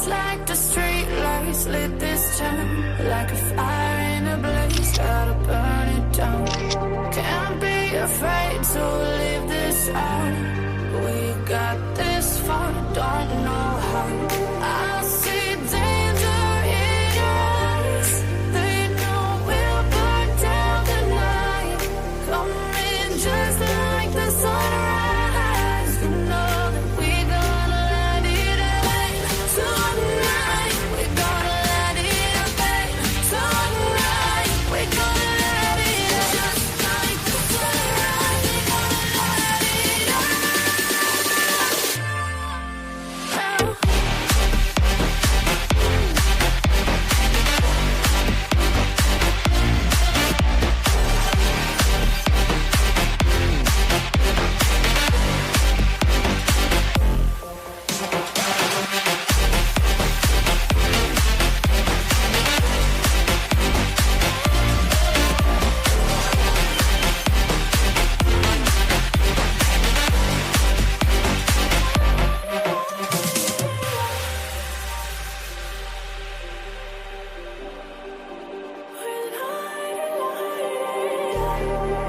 Just like the street lights lit this town, like a fire in a blaze, gotta burn it down. Can't be afraid to leave this out. We got this far, don't know how. I see danger in your eyes. They know we'll burn down the night. Coming just like the sunrise. You know that we're gonna let it rain tonight. We're gonna let it rain tonight. We're gonna let it just like the sunrise. We're gonna let it rain.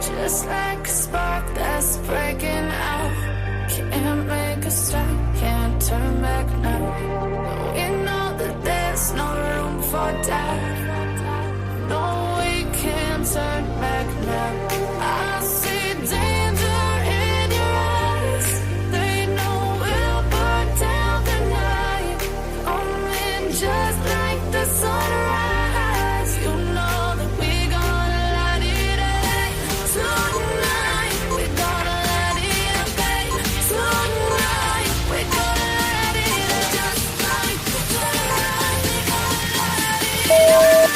Just like a spark that's breaking out. Can't make a stop, can't turn back now. We know that there's no room for doubt. No, we can't turn back now. I see danger in your eyes. They know we'll burn down the night. Coming just like the sunrise. You know that we're gonna let it rain tonight. We're gonna let it rain tonight. We're gonna let it just like the sunrise. We're gonna let it rain.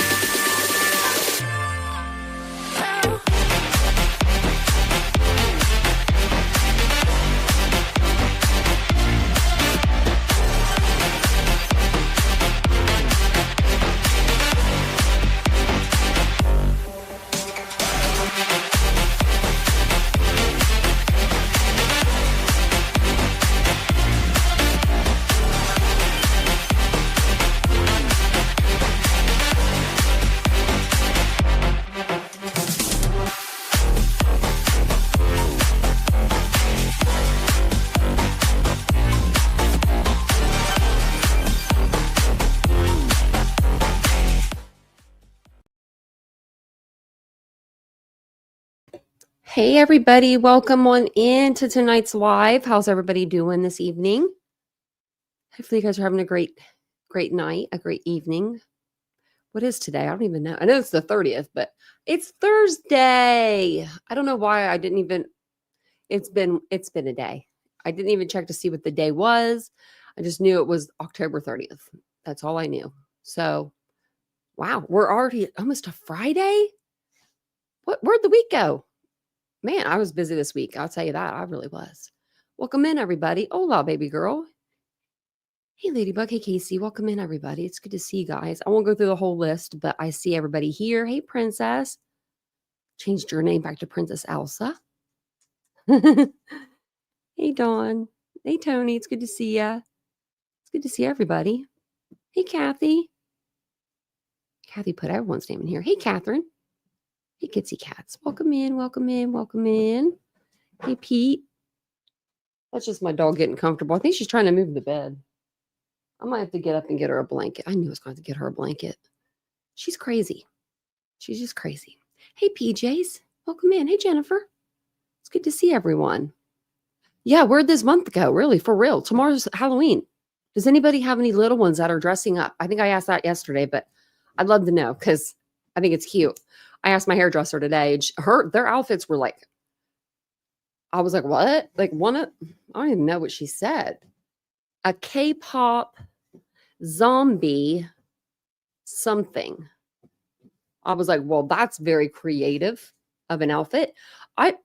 Hey everybody, welcome on in to tonight's live. How's everybody doing this evening? Hopefully you guys are having a great night, a great evening. What is today? I don't even know. I know it's the 30th, but it's Thursday. I don't know why I didn't even it's been a day. I didn't even check to see what the day was. I just knew it was October 30th. That's all I knew. So, wow, we're already almost a Friday? Where'd the week go? Man, I was busy this week. I'll tell you that. I really was. Welcome in, everybody. Hola, baby girl. Hey, Ladybug. Hey, Casey. Welcome in, everybody. It's good to see you guys. I won't go through the whole list, but I see everybody here. Hey, Princess. Changed your name back to Princess Elsa. Hey, Dawn. Hey, Tony. It's good to see ya. It's good to see everybody. Hey, Kathy. Kathy put everyone's name in here. Hey, Catherine. Hey, Kitsy Cats. Welcome in, welcome in, welcome in. Hey, Pete. That's just my dog getting comfortable. I think she's trying to move the bed. I might have to get up and get her a blanket. I knew I was going to get her a blanket. She's crazy. She's just crazy. Hey, PJs. Welcome in. Hey, Jennifer. It's good to see everyone. Yeah, where'd this month go? Really, for real. Tomorrow's Halloween. Does anybody have any little ones that are dressing up? I think I asked that yesterday, but I'd love to know because I think it's cute. I asked my hairdresser today. Their outfits were like, I was like, what? Like I don't even know what she said. A K-pop zombie something. I was like, well, that's very creative of an outfit. My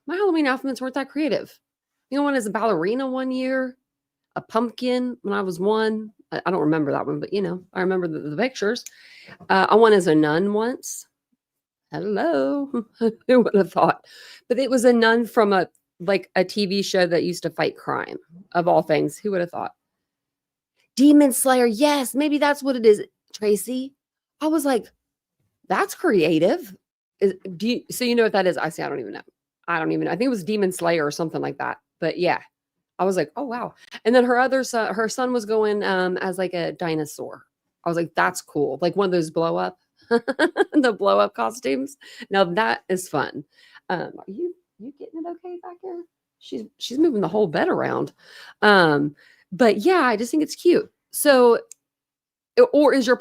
Halloween outfits weren't that creative. You know, one is a ballerina one year, a pumpkin when I was one. I don't remember that one, but I remember the pictures. I went as a nun once. Hello. Who would have thought? But it was a nun from a TV show that used to fight crime, of all things. Who would have thought? Demon Slayer. Yes, maybe that's what it is, Tracy. I was like, that's creative. So you know what that is? I say, I don't even know. I don't even know. I think it was Demon Slayer or something like that. But yeah, I was like, oh wow. And then her son was going as like a dinosaur. I was like, that's cool. Like one of those blow up, the blow up costumes. Now that is fun. Are you getting it okay back here? She's moving the whole bed around. But yeah, I just think it's cute. So, or is your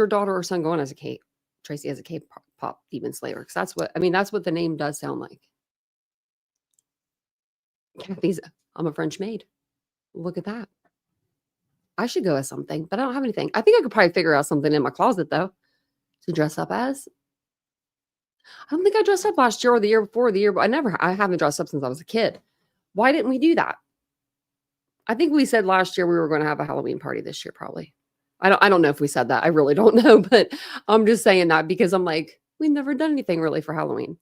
daughter or son going as a Kate? Tracy as a K-pop demon slayer, because that's what the name does sound like. Kathy's, I'm a French maid. Look at that. I should go as something, but I don't have anything. I think I could probably figure out something in my closet though to dress up as. I don't think I dressed up last year or the year before, I haven't dressed up since I was a kid. Why didn't we do that? I think we said last year we were going to have a Halloween party this year, probably. I don't know if we said that. I really don't know, but I'm just saying that because I'm like, we've never done anything really for Halloween.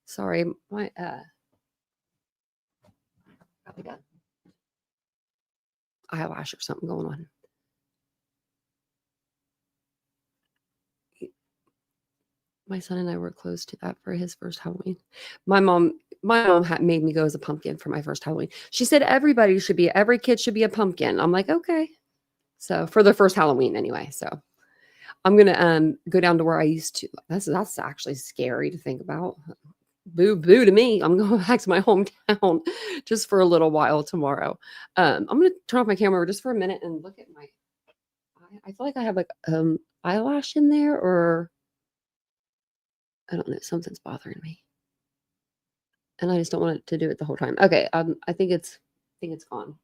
Sorry, my probably got eyelash or something going on. My son and I were close to that for his first Halloween. My mom had made me go as a pumpkin for my first Halloween. She said every kid should be a pumpkin. I'm like, okay. So for the first Halloween anyway. So I'm gonna go down to where I used to. That's actually scary to think about. Boo boo to me. I'm going back to my hometown just for a little while tomorrow. I'm gonna turn off my camera just for a minute and look at my I feel like I have like eyelash in there, or I don't know, something's bothering me. And I just don't want it to do it the whole time. Okay, I think it's gone.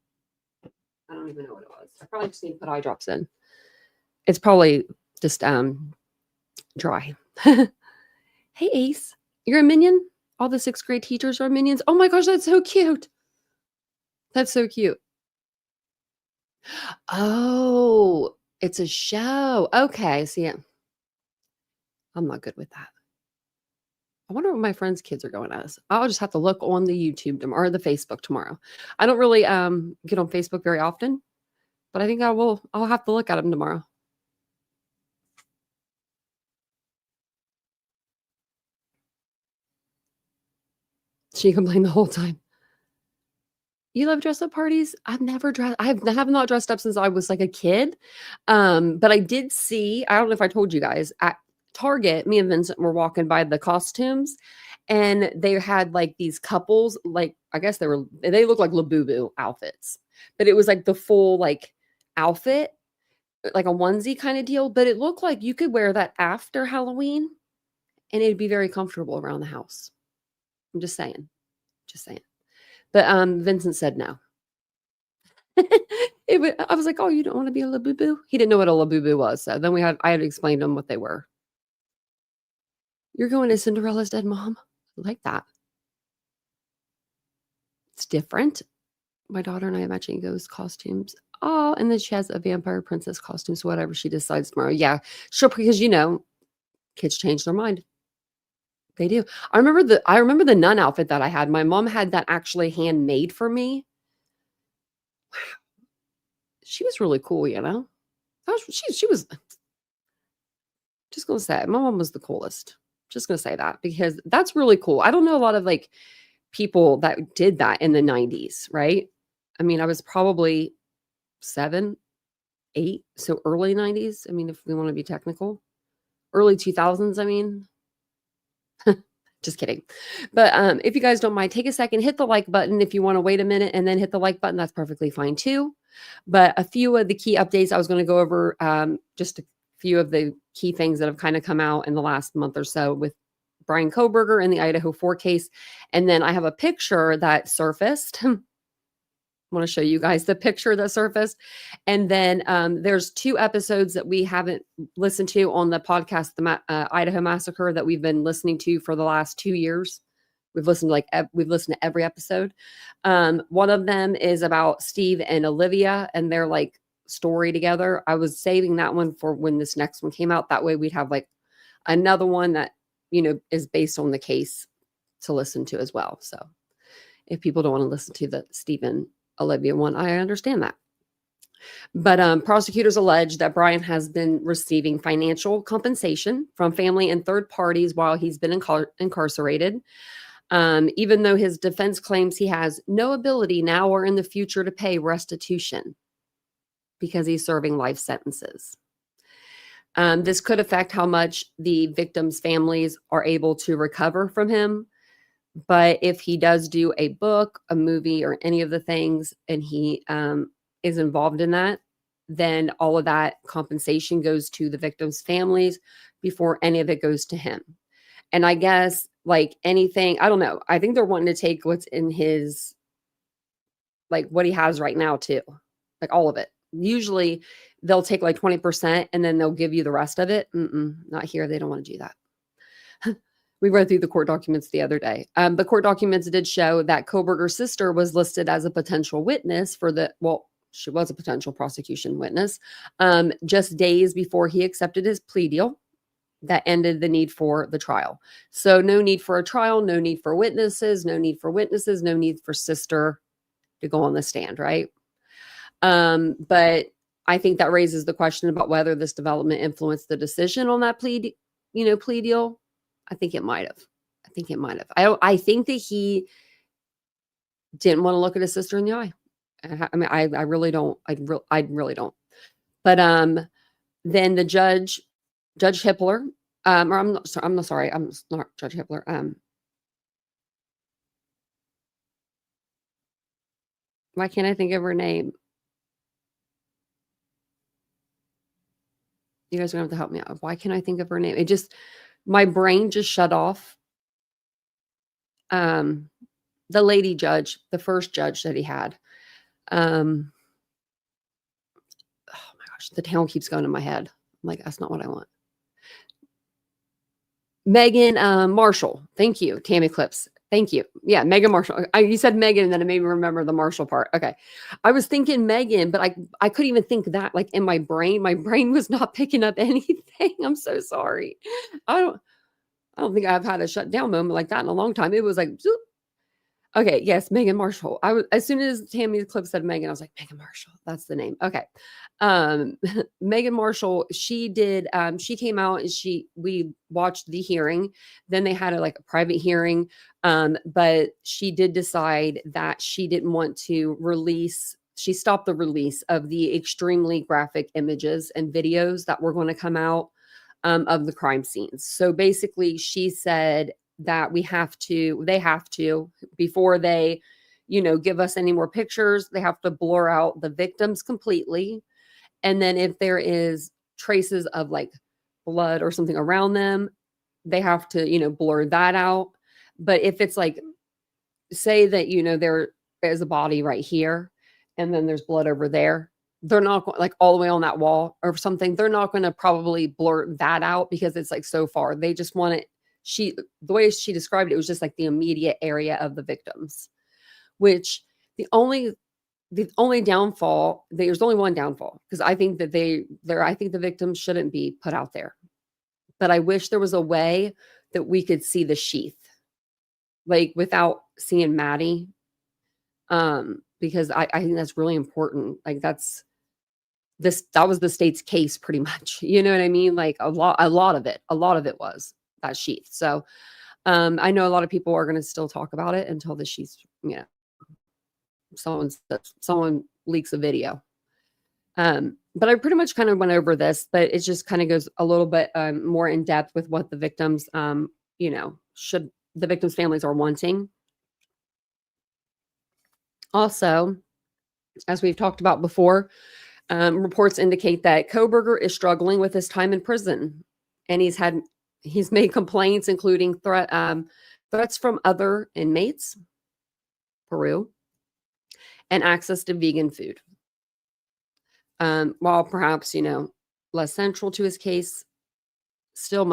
I don't even know what it was. I probably just need to put eye drops in. It's probably just dry. Hey Ace, you're a minion? All the 6th grade teachers are minions. Oh my gosh, that's so cute. That's so cute. Oh, it's a show. Okay, see it. I'm not good with that. I wonder what my friends' kids are going as. I'll just have to look on the YouTube tomorrow or the Facebook tomorrow. I don't really get on Facebook very often, but I think I will. I'll have to look at them tomorrow. She complained the whole time. You love dress up parties? I have not dressed up since I was like a kid. But I did see, I don't know if I told you guys, at Target, me and Vincent were walking by the costumes and they had like these couples, like I guess they looked like Labubu outfits, but it was like the full like outfit, like a onesie kind of deal. But it looked like you could wear that after Halloween and it'd be very comfortable around the house. I'm just saying. But Vincent said no. I was like, oh, you don't want to be a Labubu? He didn't know what a Labubu was. So then I had to explain to him what they were. You're going to Cinderella's dead mom? I like that. It's different. My daughter and I have matching ghost costumes. Oh, and then she has a vampire princess costume. So whatever she decides tomorrow. Yeah, sure. Because kids change their mind. They do. I remember the nun outfit that I had. My mom had that actually handmade for me. Wow. She was really cool, she was just gonna say my mom was the coolest. Just gonna say that because that's really cool. I don't know a lot of like people that did that in the 90s, right? I mean, I was probably 7, 8, so early 90s. I mean, if we want to be technical, early 2000s, I mean. Just kidding. But if you guys don't mind, take a second, hit the like button. If you want to wait a minute and then hit the like button, that's perfectly fine too. But a few of the key updates I was going to go over, just a few of the key things that have kind of come out in the last month or so with Bryan Kohberger and the Idaho 4 case. And then I have a picture that surfaced. I want to show you guys the picture that surfaced. And then there's 2 episodes that we haven't listened to on the podcast, the Idaho Massacre, that we've been listening to for the last 2 years. We've listened to every episode. One of them is about Steve and Olivia and their like story together. I was saving that one for when this next one came out. That way we'd have like another one that, is based on the case to listen to as well. So if people don't want to listen to the Steve and Olivia one, I understand that. But prosecutors allege that Bryan has been receiving financial compensation from family and third parties while he's been incarcerated. Even though his defense claims he has no ability now or in the future to pay restitution because he's serving life sentences. This could affect how much the victims' families are able to recover from him. But if he does do a book, a movie, or any of the things, and he is involved in that, then all of that compensation goes to the victims' families before any of it goes to him. And I guess like anything, I don't know. I think they're wanting to take what's in his, like what he has right now too, like all of it. Usually they'll take like 20% and then they'll give you the rest of it. Not here. They don't want to do that. We read through the court documents the other day. The court documents did show that Koberger's sister was listed as a potential witness for she was a potential prosecution witness just days before he accepted his plea deal that ended the need for the trial. So no need for a trial, no need for witnesses, no need for sister to go on the stand, right? But I think that raises the question about whether this development influenced the decision on that plea deal. I think it might have. I think that he didn't want to look at his sister in the eye. I mean, I really don't. I really don't. But then the Judge Hippler, or I'm not Judge Hippler. Why can't I think of her name? You guys are gonna have to help me out. Why can't I think of her name? My brain just shut off. The lady judge, the first judge that he had. Oh my gosh, the town keeps going in my head. I'm like, that's not what I want. Megan Marshall. Thank you. Tammy Clips. Thank you. Yeah, Megan Marshall. You said Megan, and then it made me remember the Marshall part. Okay. I was thinking Megan, but I couldn't even think that like in my brain. My brain was not picking up anything. I'm so sorry. I don't think I've had a shutdown moment like that in a long time. It was like, zoop. Okay, yes, Megan Marshall. As soon as Tammy's clip said Megan, I was like, Megan Marshall, that's the name. Okay. Megan Marshall, she came out and we watched the hearing. Then they had a private hearing. But she did decide that she didn't want to she stopped the release of the extremely graphic images and videos that were going to come out of the crime scenes. So basically she said that they have to, before they, give us any more pictures, they have to blur out the victims completely. And then if there is traces of like blood or something around them, they have to, blur that out. But if it's like, say that, there is a body right here and then there's blood over there, they're not going like all the way on that wall or something. They're not going to probably blur that out because it's like so far. They just want it. The way she described it was just like the immediate area of the victims, which there's only one downfall, because I think that I think the victims shouldn't be put out there. But I wish there was a way that we could see the sheath, like without seeing Maddie. Because I think that's really important. Like that was the state's case pretty much. You know what I mean? Like a lot of it was that sheath. So I know a lot of people are going to still talk about it until the sheath, someone leaks a video. But I pretty much kind of went over this, but it just kind of goes a little bit more in depth with what the victims, the victims' families are wanting. Also, as we've talked about before, reports indicate that Koberger is struggling with his time in prison, and he's made complaints, including threats from other inmates, Peru, and access to vegan food. While perhaps, less central to his case, still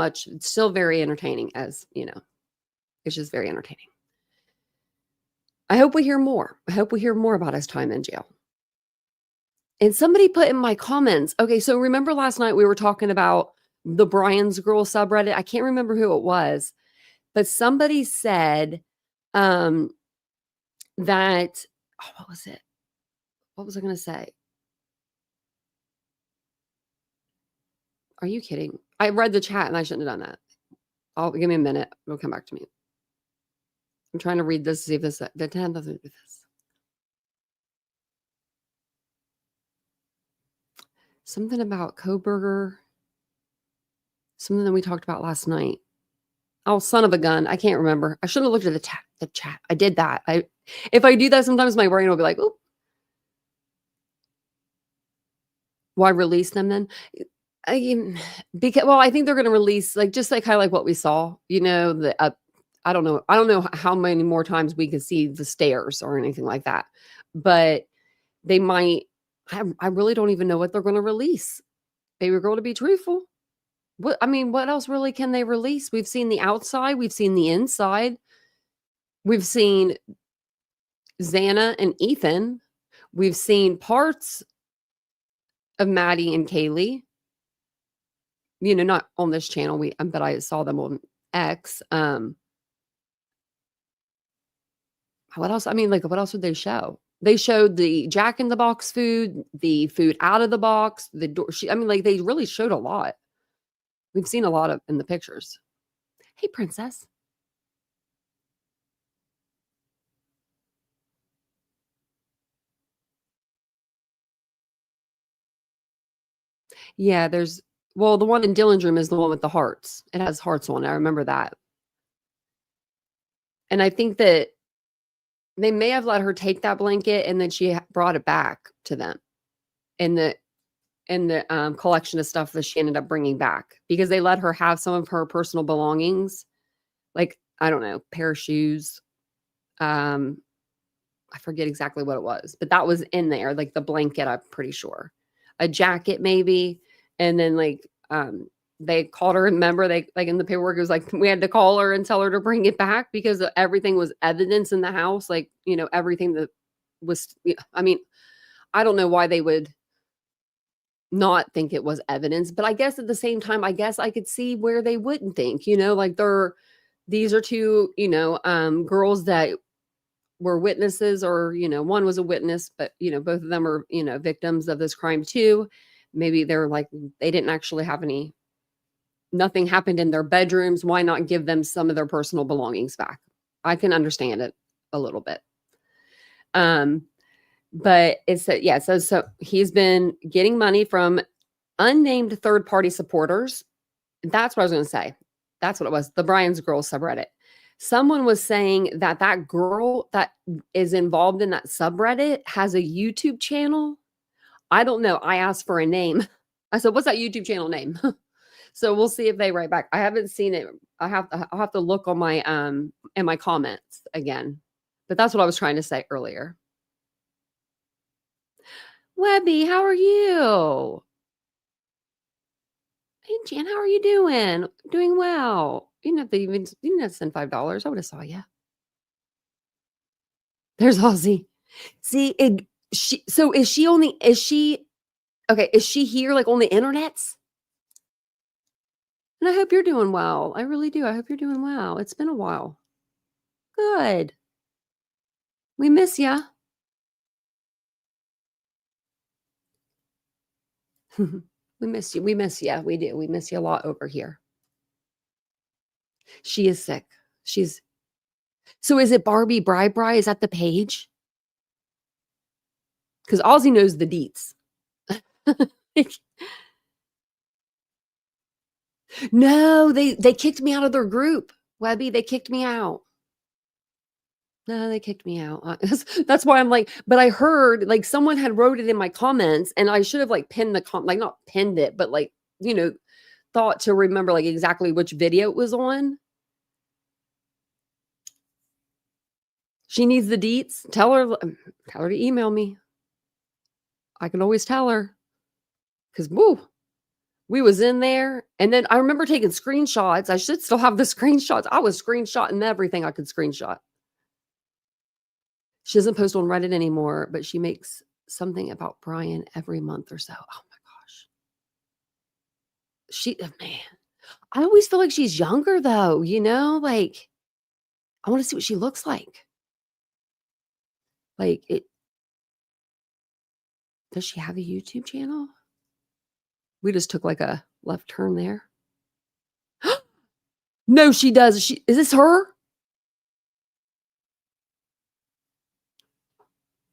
very entertaining, as it's just very entertaining. I hope we hear more. I hope we hear more about his time in jail. And somebody put in my comments, okay, so remember last night we were talking about the Bryan's Girl subreddit? I can't remember who it was, but somebody said that, what was it? What was I going to say? Are you kidding? I read the chat and I shouldn't have done that. Give me a minute. It'll come back to me. I'm trying to read this, see if this that had nothing to do with this. Something about Coburger. Something that we talked about last night. Oh, son of a gun. I can't remember. I should have looked at the chat. I did that. If I do that, sometimes my brain will be like, "Oop." Why release them then? Because I think they're going to release just like kind of like what we saw. I don't know. I don't know how many more times we can see the stairs or anything like that, but they might. I really don't even know what they're going to release. Baby girl, to be truthful. What else really can they release? We've seen the outside, we've seen the inside, we've seen Xana and Ethan, we've seen parts of Maddie and Kaylee. Not on this channel. But I saw them on X. What else? What else would they show? They showed the Jack in the Box food, the food out of the box, the door. They really showed a lot. We've seen a lot of in the pictures. Hey, princess. Yeah, the one in Dylan's room is the one with the hearts. It has hearts on it. I remember that. And I think that they may have let her take that blanket and then she brought it back to them in the collection of stuff that she ended up bringing back, because they let her have some of her personal belongings. Like, I don't know, pair of shoes. I forget exactly what it was, but that was in there, like the blanket, I'm pretty sure. A jacket maybe. And then they called her, remember they in the paperwork, it was like we had to call her and tell her to bring it back because everything was evidence in the house, everything that was, I don't know why they would not think it was evidence, but I guess at the same time, I guess I could see where they wouldn't think, these are two, girls that were witnesses, or, one was a witness, but, both of them are, victims of this crime too. Maybe they're like, they didn't actually have nothing happened in their bedrooms. Why not give them some of their personal belongings back? I can understand it a little bit. But it's so he's been getting money from unnamed third-party supporters. That's what I was going to say. That's what it was. The Bryan's Girls subreddit. Someone was saying that girl that is involved in that subreddit has a YouTube channel. I don't know. I asked for a name. I said, "What's that YouTube channel name?" So we'll see if they write back. I haven't seen it. I'll have to look on my in my comments again. But that's what I was trying to say earlier. Webby, how are you? Hey, Jan, how are you doing? Doing well. You didn't have to send $5. I would have saw you. There's Ozzy. See, is she okay? Is she here on the internets? And I hope you're doing well. I really do. I hope you're doing well. It's been a while. Good. We miss ya. We miss you. We miss you. We do. We miss you a lot over here. She is sick. So is it Barbie Bri? Is that the page? Because Ozzy knows the deets. No, they kicked me out of their group. Webby, they kicked me out. No, they kicked me out. That's why I'm like, but I heard someone had wrote it in my comments, and I should have pinned the not pinned it, but thought to remember exactly which video it was on. She needs the deets. Tell her to email me. I can always tell her. Because we was in there, and then I remember taking screenshots. I should still have the screenshots. I was screenshotting everything I could screenshot. She doesn't post on Reddit anymore, but she makes something about Bryan every month or so. Oh my gosh. Man, I always feel like she's younger though, I want to see what she looks like. Does she have a YouTube channel? We just took a Left turn there. No, she does. Is this her?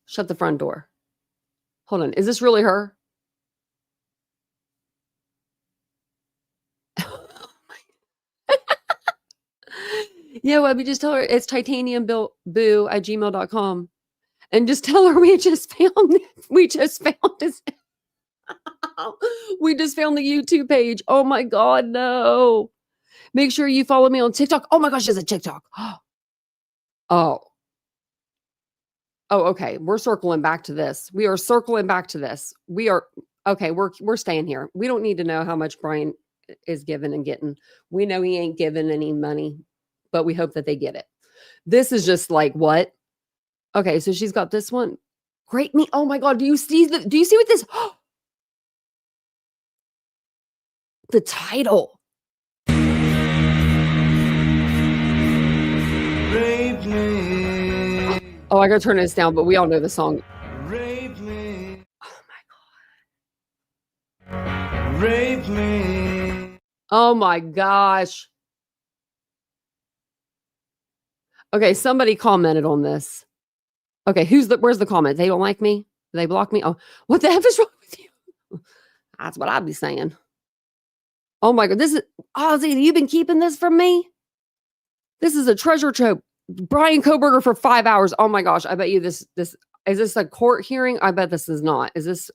Shut the front door. Hold on. Is this really her? Yeah, Webby, just tell her it's titaniumboo@gmail.com. And just tell her we just found this. We just found the YouTube page. Oh my God, no. Make sure you follow me on TikTok. Oh my gosh, there's a TikTok. Oh. Oh, okay. We're circling back to this. We are circling back to this. We are okay. We're staying here. We don't need to know how much Bryan is giving and getting. We know he ain't giving any money, but we hope that they get it. This is just like what? Okay, so she's got this one. Great me. Oh my God. Do you see what this? The title. Rape me. Oh, I gotta turn this down, but we all know the song. Rape me. Oh my God. Rape me. Oh my gosh. Okay, somebody commented on this. Okay, where's the comment? They don't like me? They block me? Oh, what the F is wrong with you? That's what I'd be saying. Oh my God, this is Ozzy, you've been keeping this from me? This is a treasure trove. Bryan Kohberger for 5 hours. Oh my gosh, I bet you this is this a court hearing? I bet this is not. Is this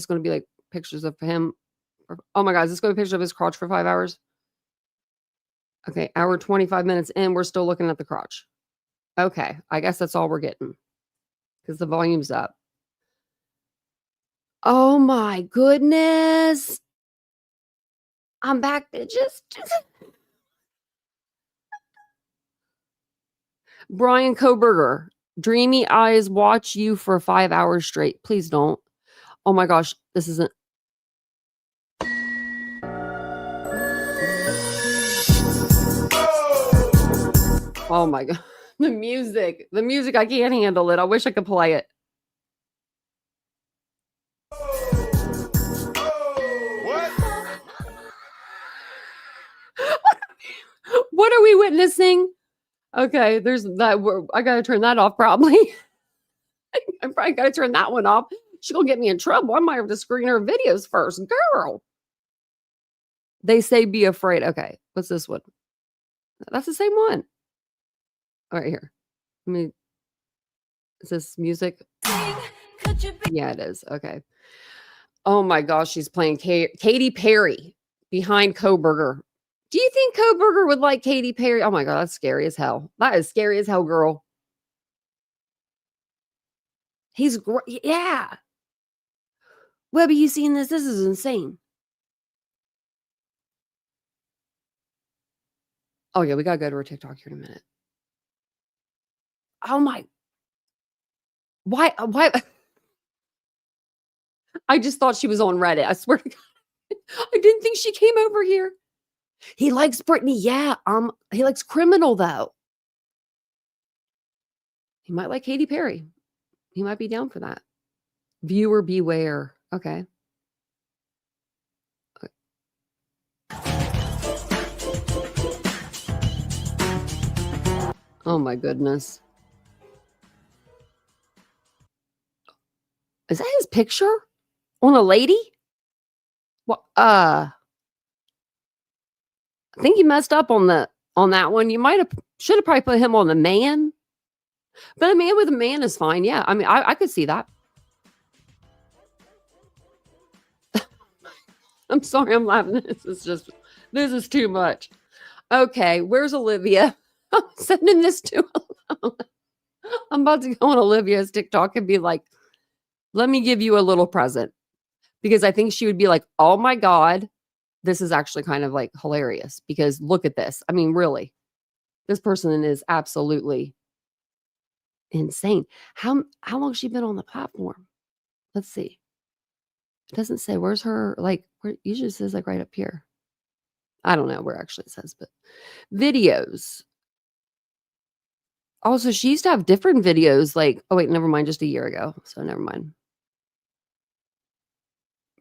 going to be like pictures of him? Oh my God, is this going to be pictures of his crotch for 5 hours? Okay, hour 25 minutes in, we're still looking at the crotch. Okay, I guess that's all we're getting because the volume's up. Oh my goodness. I'm back to just Bryan Kohberger, dreamy eyes watch you for 5 hours straight. Please don't. Oh my gosh, this isn't. Oh my God. The music, I can't handle it. I wish I could play it. What are we witnessing? Okay, there's that. I gotta turn that off probably. I probably gotta turn that one off. She's gonna get me in trouble. I might have to screen her videos first. Girl. They say be afraid. Okay, what's this one? That's the same one. All right, here. Is this music? Yeah, it is. Okay. Oh my gosh, she's playing Katy Perry behind Kohberger. Do you think Kohberger would like Katy Perry? Oh my God, that's scary as hell. That is scary as hell, girl. He's great. Yeah. Webby, you seen this? This is insane. Oh yeah, we gotta go to her TikTok here in a minute. Oh my. Why? I just thought she was on Reddit. I swear to God. I didn't think she came over here. He likes Britney. Yeah. He likes Criminal though. He might like Katy Perry. He might be down for that. Viewer beware. Okay. Oh my goodness. Is that his picture on a lady? What? I think you messed up on that one. You should have probably put him on the man. But a man with a man is fine. Yeah. I mean, I could see that. I'm sorry, I'm laughing. This is too much. Okay, where's Olivia? I'm sending this to I'm about to go on Olivia's TikTok and be like, let me give you a little present. Because I think she would be like, oh my God, this is actually kind of like hilarious. Because look at this. I mean, really, this person is absolutely insane. How long has she been on the platform? Let's see. It doesn't say where's her, like, where usually it says like right up here. I don't know where actually it says, but videos. Also, she used to have different videos like, oh wait, never mind, just a year ago. So never mind.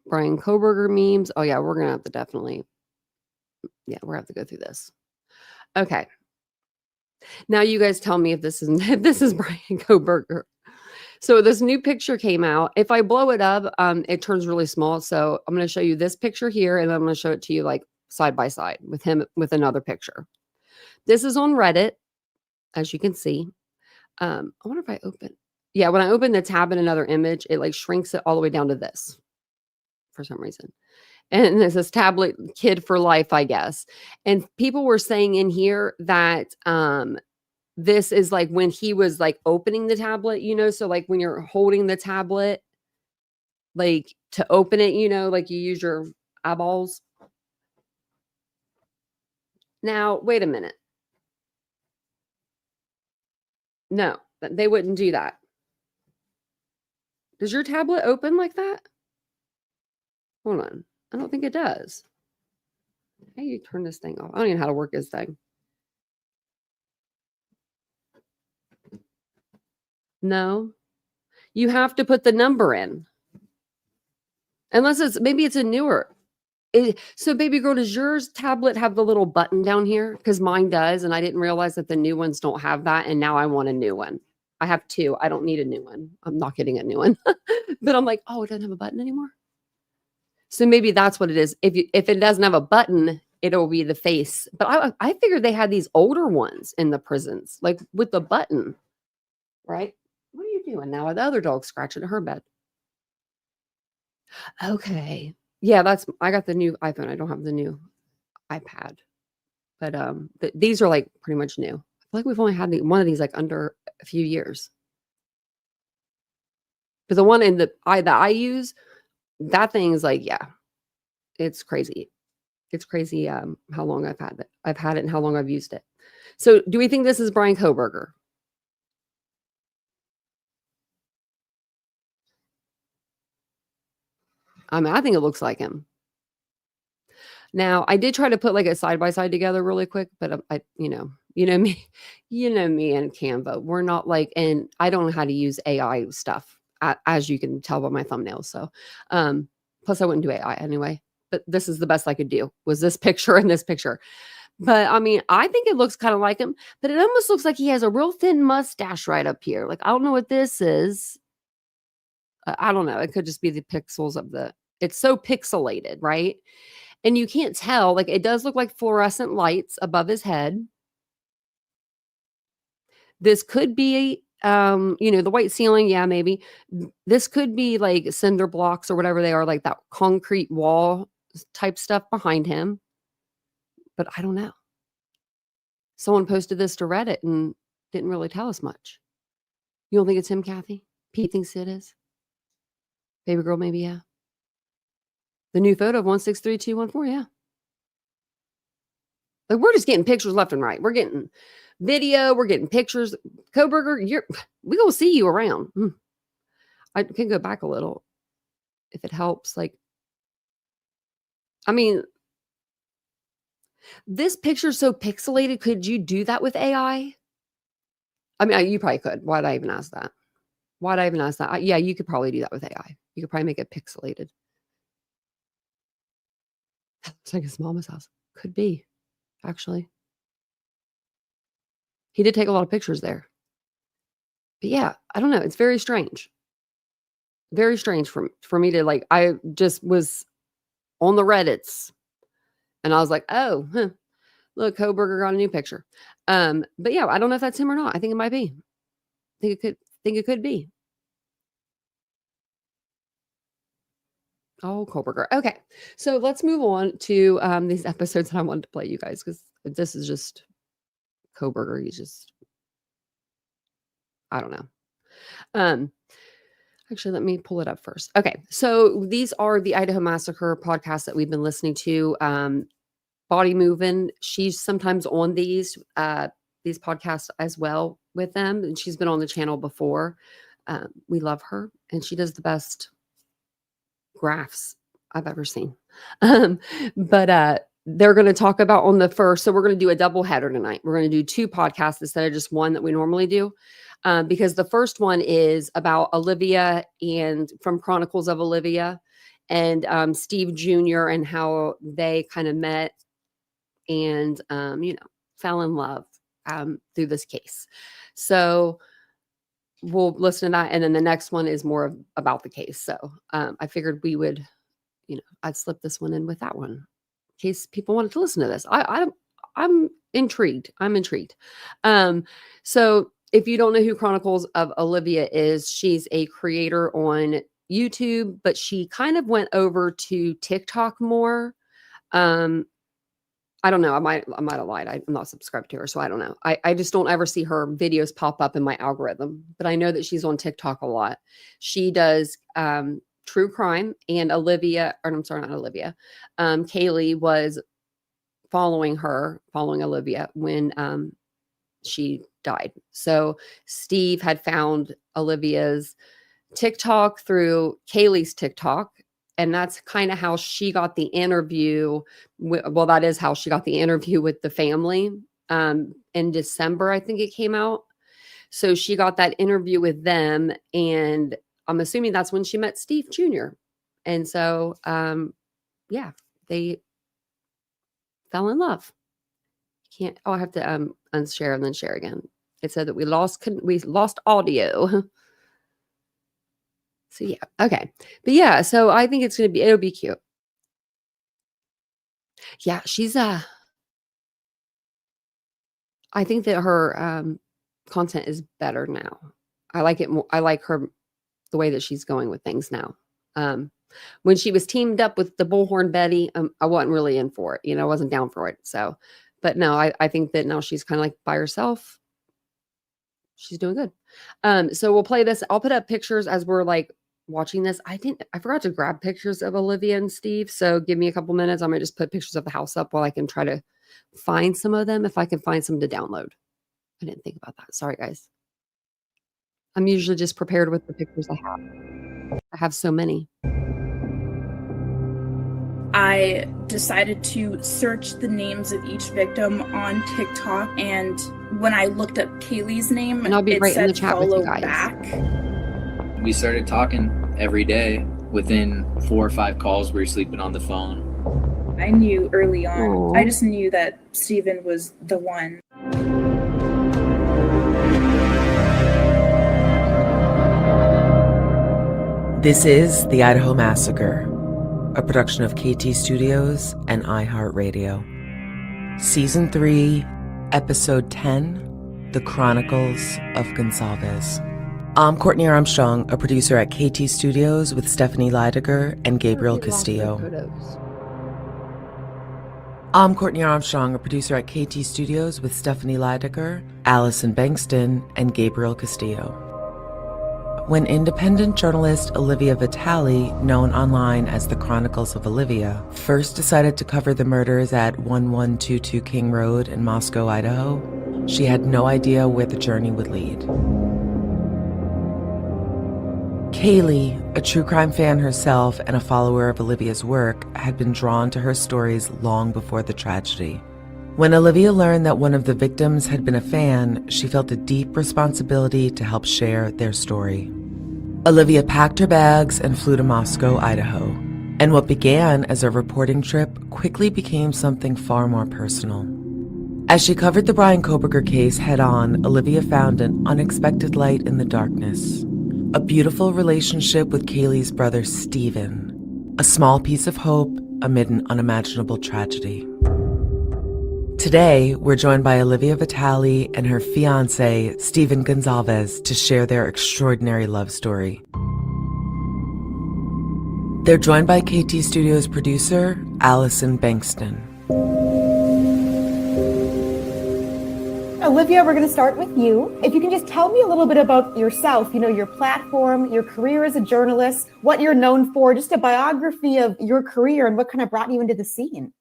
Bryan Kohberger memes. Oh yeah, we're gonna have to definitely. Yeah, we're gonna have to go through this. Okay. Now you guys tell me if this is if this is Bryan Kohberger. So this new picture came out. If I blow it up, it turns really small. So I'm going to show you this picture here, and I'm going to show it to you like side by side with him with another picture. This is on Reddit, as you can see. I wonder if I open. Yeah, when I open the tab in another image, it like shrinks it all the way down to this for some reason. And this is tablet kid for life, I guess. And people were saying in here that this is like when he was like opening the tablet, so like when you're holding the tablet, like to open it, like you use your eyeballs. Now, wait a minute. No, they wouldn't do that. Does your tablet open like that? Hold on. I don't think it does. How do you turn this thing off? I don't even know how to work this thing. No, you have to put the number in. Unless maybe it's a newer. So baby girl, does yours tablet have the little button down here? Because mine does. And I didn't realize that the new ones don't have that. And now I want a new one. I have two. I don't need a new one. I'm not getting a new one. But I'm like, oh, it doesn't have a button anymore. So maybe that's what it is. If it doesn't have a button, it'll be the face. But I figured they had these older ones in the prisons, like with the button, right? What are you doing now? The other dog's scratching at her bed. Okay. Yeah, I got the new iPhone. I don't have the new iPad. But these are like pretty much new. I feel like we've only had one of these like under a few years. But the one that I use, that thing is like, yeah, it's crazy. It's crazy how long I've had it. I've had it and how long I've used it. So do we think this is Bryan Kohberger? I mean, I think it looks like him. Now, I did try to put like a side by side together really quick, but you know me, and Canva. We're not like, and I don't know how to use AI stuff, as you can tell by my thumbnails. So, plus I wouldn't do AI anyway. But this is the best I could do, was this picture and this picture. But I mean, I think it looks kind of like him, but it almost looks like he has a real thin mustache right up here. Like, I don't know what this is. I don't know. It could just be the pixels of it's so pixelated, right? And you can't tell, like, it does look like fluorescent lights above his head. This could be, the white ceiling. Yeah, maybe. This could be like cinder blocks or whatever they are, like that concrete wall type stuff behind him. But I don't know. Someone posted this to Reddit and didn't really tell us much. You don't think it's him, Kathy? Pete thinks it is. Baby girl, maybe, yeah. The new photo of 163214, yeah. Like, we're just getting pictures left and right. We're getting video. We're getting pictures. Kohberger, we gonna see you around. I can go back a little if it helps. Like, I mean, this picture's so pixelated. Could you do that with AI? I mean, you probably could. Why'd I even ask that? Yeah, you could probably do that with AI. You could probably make it pixelated. Looks like his mama's house. Could be, actually. He did take a lot of pictures there. But yeah, I don't know. It's very strange. Very strange for me to, like, I just was on the Reddits and I was like, oh, look, Kohberger got a new picture. But yeah, I don't know if that's him or not. I think it might be. Think it could be. Oh, Kohberger. Okay. So let's move on to these episodes that I wanted to play you guys, because this is just Kohberger. He's just, I don't know. Actually, let me pull it up first. Okay. So these are the Idaho Massacre podcasts that we've been listening to. Body Moving, she's sometimes on these podcasts as well with them. And she's been on the channel before. We love her. And she does the best graphs I've ever seen. But they're going to talk about on the first. So we're going to do a double header tonight. We're going to do two podcasts instead of just one that we normally do. Because the first one is about Olivia and from Chronicles of Olivia. and Steve Jr. and how they kind of met and, fell in love through this case. So we'll listen to that. And then the next one is more about the case. So I figured we would, I'd slip this one in with that one in case people wanted to listen to this. I'm intrigued. So if you don't know who Chronicles of Olivia is, she's a creator on YouTube, but she kind of went over to TikTok more. I don't know. I might have lied. I'm not subscribed to her, so I don't know. I just don't ever see her videos pop up in my algorithm, but I know that she's on TikTok a lot. She does true crime, and Olivia, or I'm sorry, not Olivia. Kaylee was following Olivia when she died. So Steve had found Olivia's TikTok through Kaylee's TikTok. And that's kind of how she got the interview. Well, that is how she got the interview with the family in December, I think it came out. So she got that interview with them. And I'm assuming that's when she met Steve Jr. And so, they fell in love. I have to unshare and then share again. It said that we lost audio. So yeah, okay. But yeah, so I think it'll be cute. Yeah, she's I think that her content is better now. I like it more. I like her the way that she's going with things now. When she was teamed up with the Bullhorn Betty, I wasn't really in for it. I wasn't down for it. So, but no, I think that now she's kind of like by herself. She's doing good. So we'll play this. I'll put up pictures as we're like watching this. I forgot to grab pictures of Olivia and Steve. So give me a couple minutes. I'm going to just put pictures of the house up while I can try to find some of them. If I can find some to download. I didn't think about that. Sorry, guys. I'm usually just prepared with the pictures I have. I have so many. I decided to search the names of each victim on TikTok, and when I looked up Kaylee's name, and I'll be right in the chat with you guys. Back. We started talking every day. Within 4 or 5 calls, we were sleeping on the phone. I knew early on. Aww. I just knew that Steven was the one. This is the Idaho Massacre, a production of KT Studios and iHeartRadio. Season 3, Episode 10, The Chronicles of Gonsalves. I'm Courtney Armstrong, a producer at KT Studios with Stephanie Leidiger and Gabriel Castillo. I'm Courtney Armstrong, a producer at KT Studios with Stephanie Leidiger, Allison Bankston, and Gabriel Castillo. When independent journalist Olivia Vitale, known online as The Chronicles of Olivia, first decided to cover the murders at 1122 King Road in Moscow, Idaho, she had no idea where the journey would lead. Kaylee, a true crime fan herself and a follower of Olivia's work, had been drawn to her stories long before the tragedy. When Olivia learned that one of the victims had been a fan, she felt a deep responsibility to help share their story. Olivia packed her bags and flew to Moscow, Idaho. And what began as a reporting trip quickly became something far more personal. As she covered the Bryan Kohberger case head-on, Olivia found an unexpected light in the darkness. A beautiful relationship with Kaylee's brother, Steven. A small piece of hope amid an unimaginable tragedy. Today, we're joined by Olivia Vitale and her fiancé, Steven Gonsalves, to share their extraordinary love story. They're joined by KT Studios producer, Allison Bankston. Olivia, we're going to start with you. If you can just tell me a little bit about yourself, your platform, your career as a journalist, what you're known for, just a biography of your career and what kind of brought you into the scene.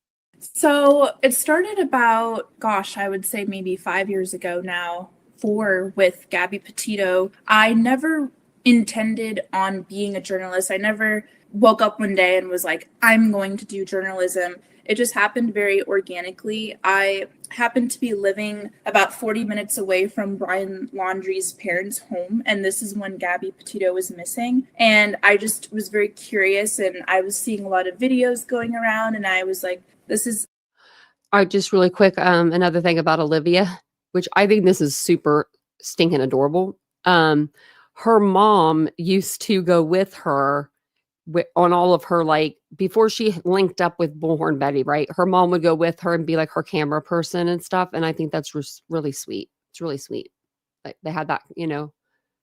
So it started about, I would say maybe 5 years ago now, 4 with Gabby Petito. I never intended on being a journalist. I never woke up one day and was like, I'm going to do journalism. it just happened very organically. I happened to be living about 40 minutes away from Bryan Laundrie's parents' home, and this is when Gabby Petito was missing. And I just was very curious, and I was seeing a lot of videos going around, and I was like, this is... All right, just really quick, another thing about Olivia, which I think this is super stinking adorable. Her mom used to go with her on all of her, like, before she linked up with Bullhorn Betty, right? Her mom would go with her and be like her camera person and stuff. And I think that's really sweet. It's really sweet. Like they had that,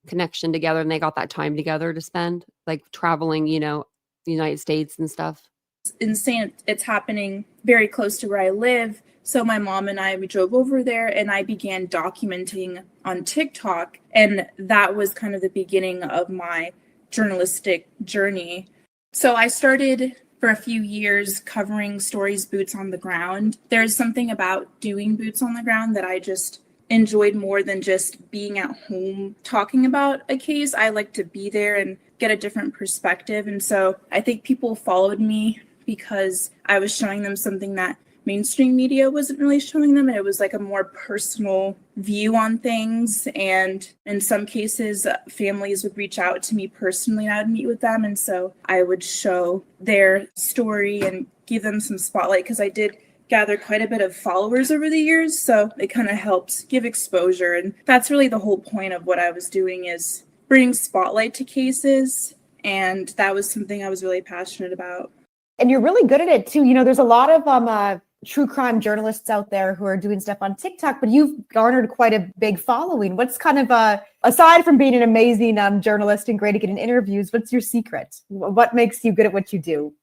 connection together, and they got that time together to spend, like traveling, the United States and stuff. It's insane. It's happening very close to where I live. So my mom and we drove over there, and I began documenting on TikTok. And that was kind of the beginning of my journalistic journey. So I started for a few years covering stories boots on the ground. There's something about doing boots on the ground that I just enjoyed more than just being at home talking about a case. I like to be there and get a different perspective. And so I think people followed me because I was showing them something that mainstream media wasn't really showing them, and it was like a more personal view on things. And in some cases, families would reach out to me personally, and I would meet with them, and so I would show their story and give them some spotlight, because I did gather quite a bit of followers over the years, so it kind of helped give exposure. And that's really the whole point of what I was doing, is bringing spotlight to cases, and that was something I was really passionate about. And you're really good at it too. There's a lot of true crime journalists out there who are doing stuff on TikTok, but you've garnered quite a big following. What's kind of aside from being an amazing journalist and great at getting interviews, what's your secret? What makes you good at what you do?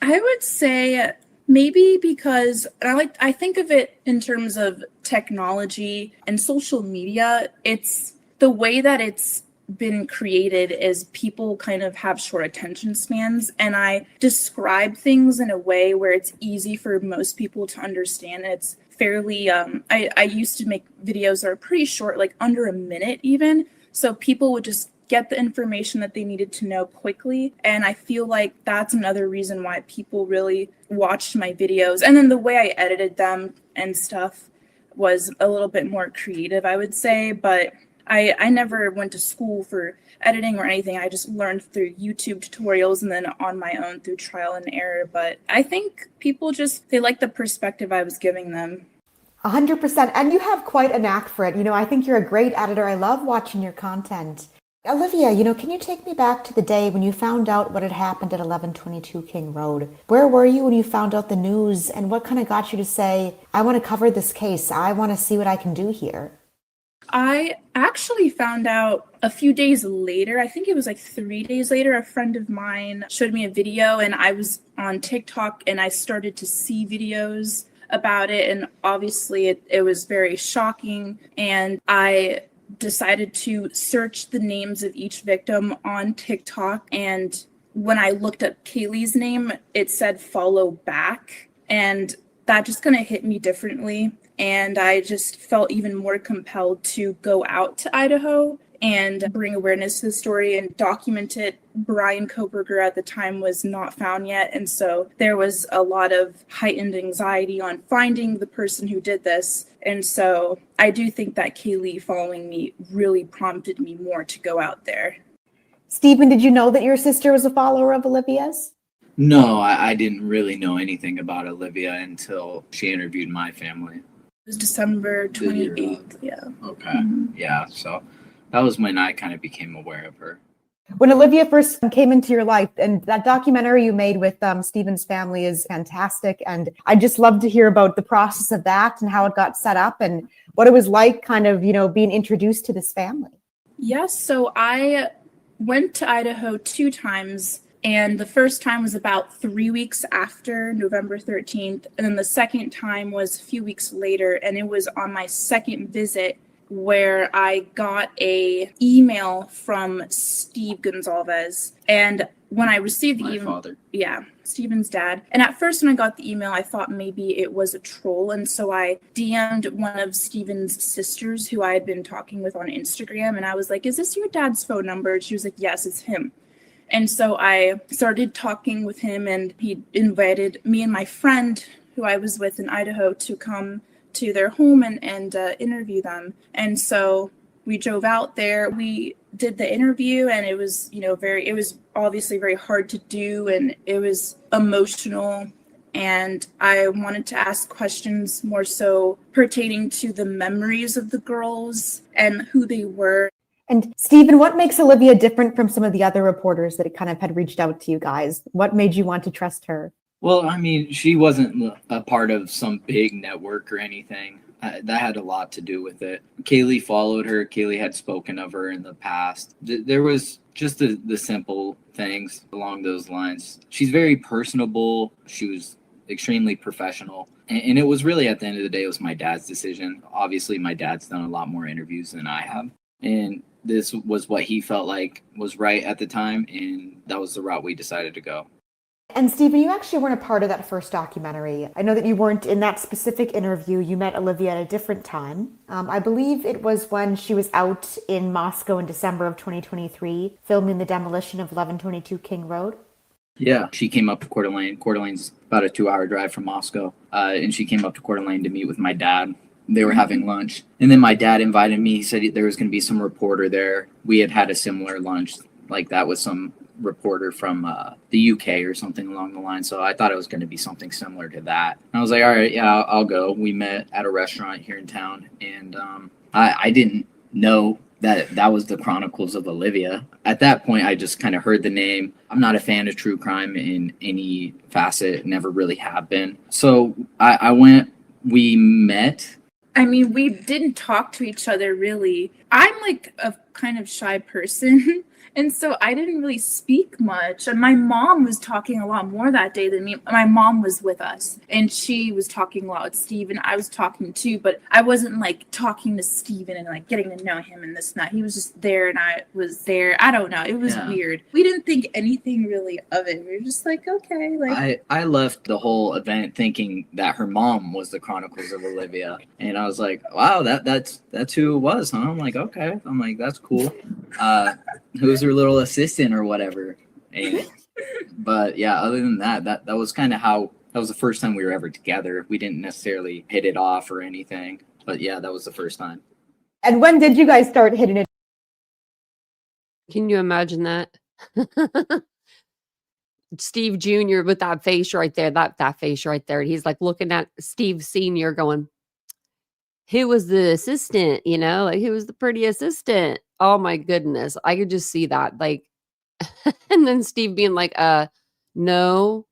I would say maybe because I think of it in terms of technology and social media. It's the way that it's been created is people kind of have short attention spans, and I describe things in a way where it's easy for most people to understand. It's fairly I used to make videos that are pretty short, like under a minute even, so people would just get the information that they needed to know quickly. And I feel like that's another reason why people really watched my videos. And then the way I edited them and stuff was a little bit more creative, I would say. But I never went to school for editing or anything. I just learned through YouTube tutorials and then on my own through trial and error. But I think people they like the perspective I was giving them. 100%. And you have quite a knack for it. I think you're a great editor. I love watching your content. Olivia, can you take me back to the day when you found out what had happened at 1122 King Road? Where were you when you found out the news, and what kind of got you to say, I want to cover this case. I want to see what I can do here? I actually found out a few days later. I think it was like 3 days later. A friend of mine showed me a video, and I was on TikTok, and I started to see videos about it. And obviously it was very shocking. And I decided to search the names of each victim on TikTok. And when I looked up Kaylee's name, it said follow back. And that just kind of hit me differently. And I just felt even more compelled to go out to Idaho and bring awareness to the story and document it. Bryan Kohberger at the time was not found yet. And so there was a lot of heightened anxiety on finding the person who did this. And so I do think that Kaylee following me really prompted me more to go out there. Stephen, did you know that your sister was a follower of Olivia's? No, I didn't really know anything about Olivia until she interviewed my family. It was December 28th. Yeah. Okay. Mm-hmm. Yeah. So that was when I kind of became aware of her. When Olivia first came into your life, and that documentary you made with Stephen's family is fantastic. And I'd just love to hear about the process of that and how it got set up and what it was like kind of, being introduced to this family. Yes. So I went to Idaho 2 times. And the first time was about 3 weeks after November 13th. And then the second time was a few weeks later. And it was on my second visit where I got a email from Steve Gonzalez. And when I received the email, father. Yeah, Stephen's dad. And at first when I got the email, I thought maybe it was a troll. And so I DM'd one of Stephen's sisters who I had been talking with on Instagram. And I was like, is this your dad's phone number? And she was like, yes, it's him. And so I started talking with him, and he invited me and my friend who I was with in Idaho to come to their home and interview them. And so we drove out there. We did the interview, and it was, it was obviously very hard to do, and it was emotional. And I wanted to ask questions more so pertaining to the memories of the girls and who they were. And Stephen, what makes Olivia different from some of the other reporters that kind of had reached out to you guys? What made you want to trust her? Well, I mean, she wasn't a part of some big network or anything. That had a lot to do with it. Kaylee followed her. Kaylee had spoken of her in the past. There was just the simple things along those lines. She's very personable. She was extremely professional. And it was really, at the end of the day, it was my dad's decision. Obviously, my dad's done a lot more interviews than I have. And this was what he felt like was right at the time. And that was the route we decided to go. And Stephen, you actually weren't a part of that first documentary. I know that you weren't in that specific interview. You met Olivia at a different time. I believe it was when she was out in Moscow in December of 2023, filming the demolition of 1122 King Road. Yeah, she came up to Coeur d'Alene. Coeur d'Alene's about a 2-hour drive from Moscow. And she came up to Coeur d'Alene to meet with my dad. They were having lunch. And then my dad invited me. He said there was going to be some reporter there. We had a similar lunch like that with some reporter from the UK or something along the line. So I thought it was going to be something similar to that. And I was like, all right, yeah, I'll go. We met at a restaurant here in town. And I didn't know that was the Chronicles of Olivia. At that point, I just kind of heard the name. I'm not a fan of true crime in any facet, never really have been. So I went, we met. I mean, we didn't talk to each other really. I'm like a kind of shy person. And so I didn't really speak much. And my mom was talking a lot more that day than me. My mom was with us, and she was talking a lot with Steven. I was talking too, but I wasn't like talking to Steven and like getting to know him and this and that. He was just there and I was there. I don't know. It was weird. We didn't think anything really of it. We were just like, okay. Like I left the whole event thinking that her mom was the Chronicles of Olivia. And I was like, wow, that's who it was, huh? I'm like, okay. I'm like, that's cool. Who's her little assistant or whatever. And but yeah, other than that was kind of how that was the first time we were ever together. We didn't necessarily hit it off or anything, but yeah, that was the first time. And when did you guys start hitting it? Can you imagine that? Steve Jr. with that face right there, that face right there. He's like looking at Steve Sr. going, who was the assistant? Like who was the pretty assistant? Oh my goodness. I could just see that. Like, and then Steve being like, no,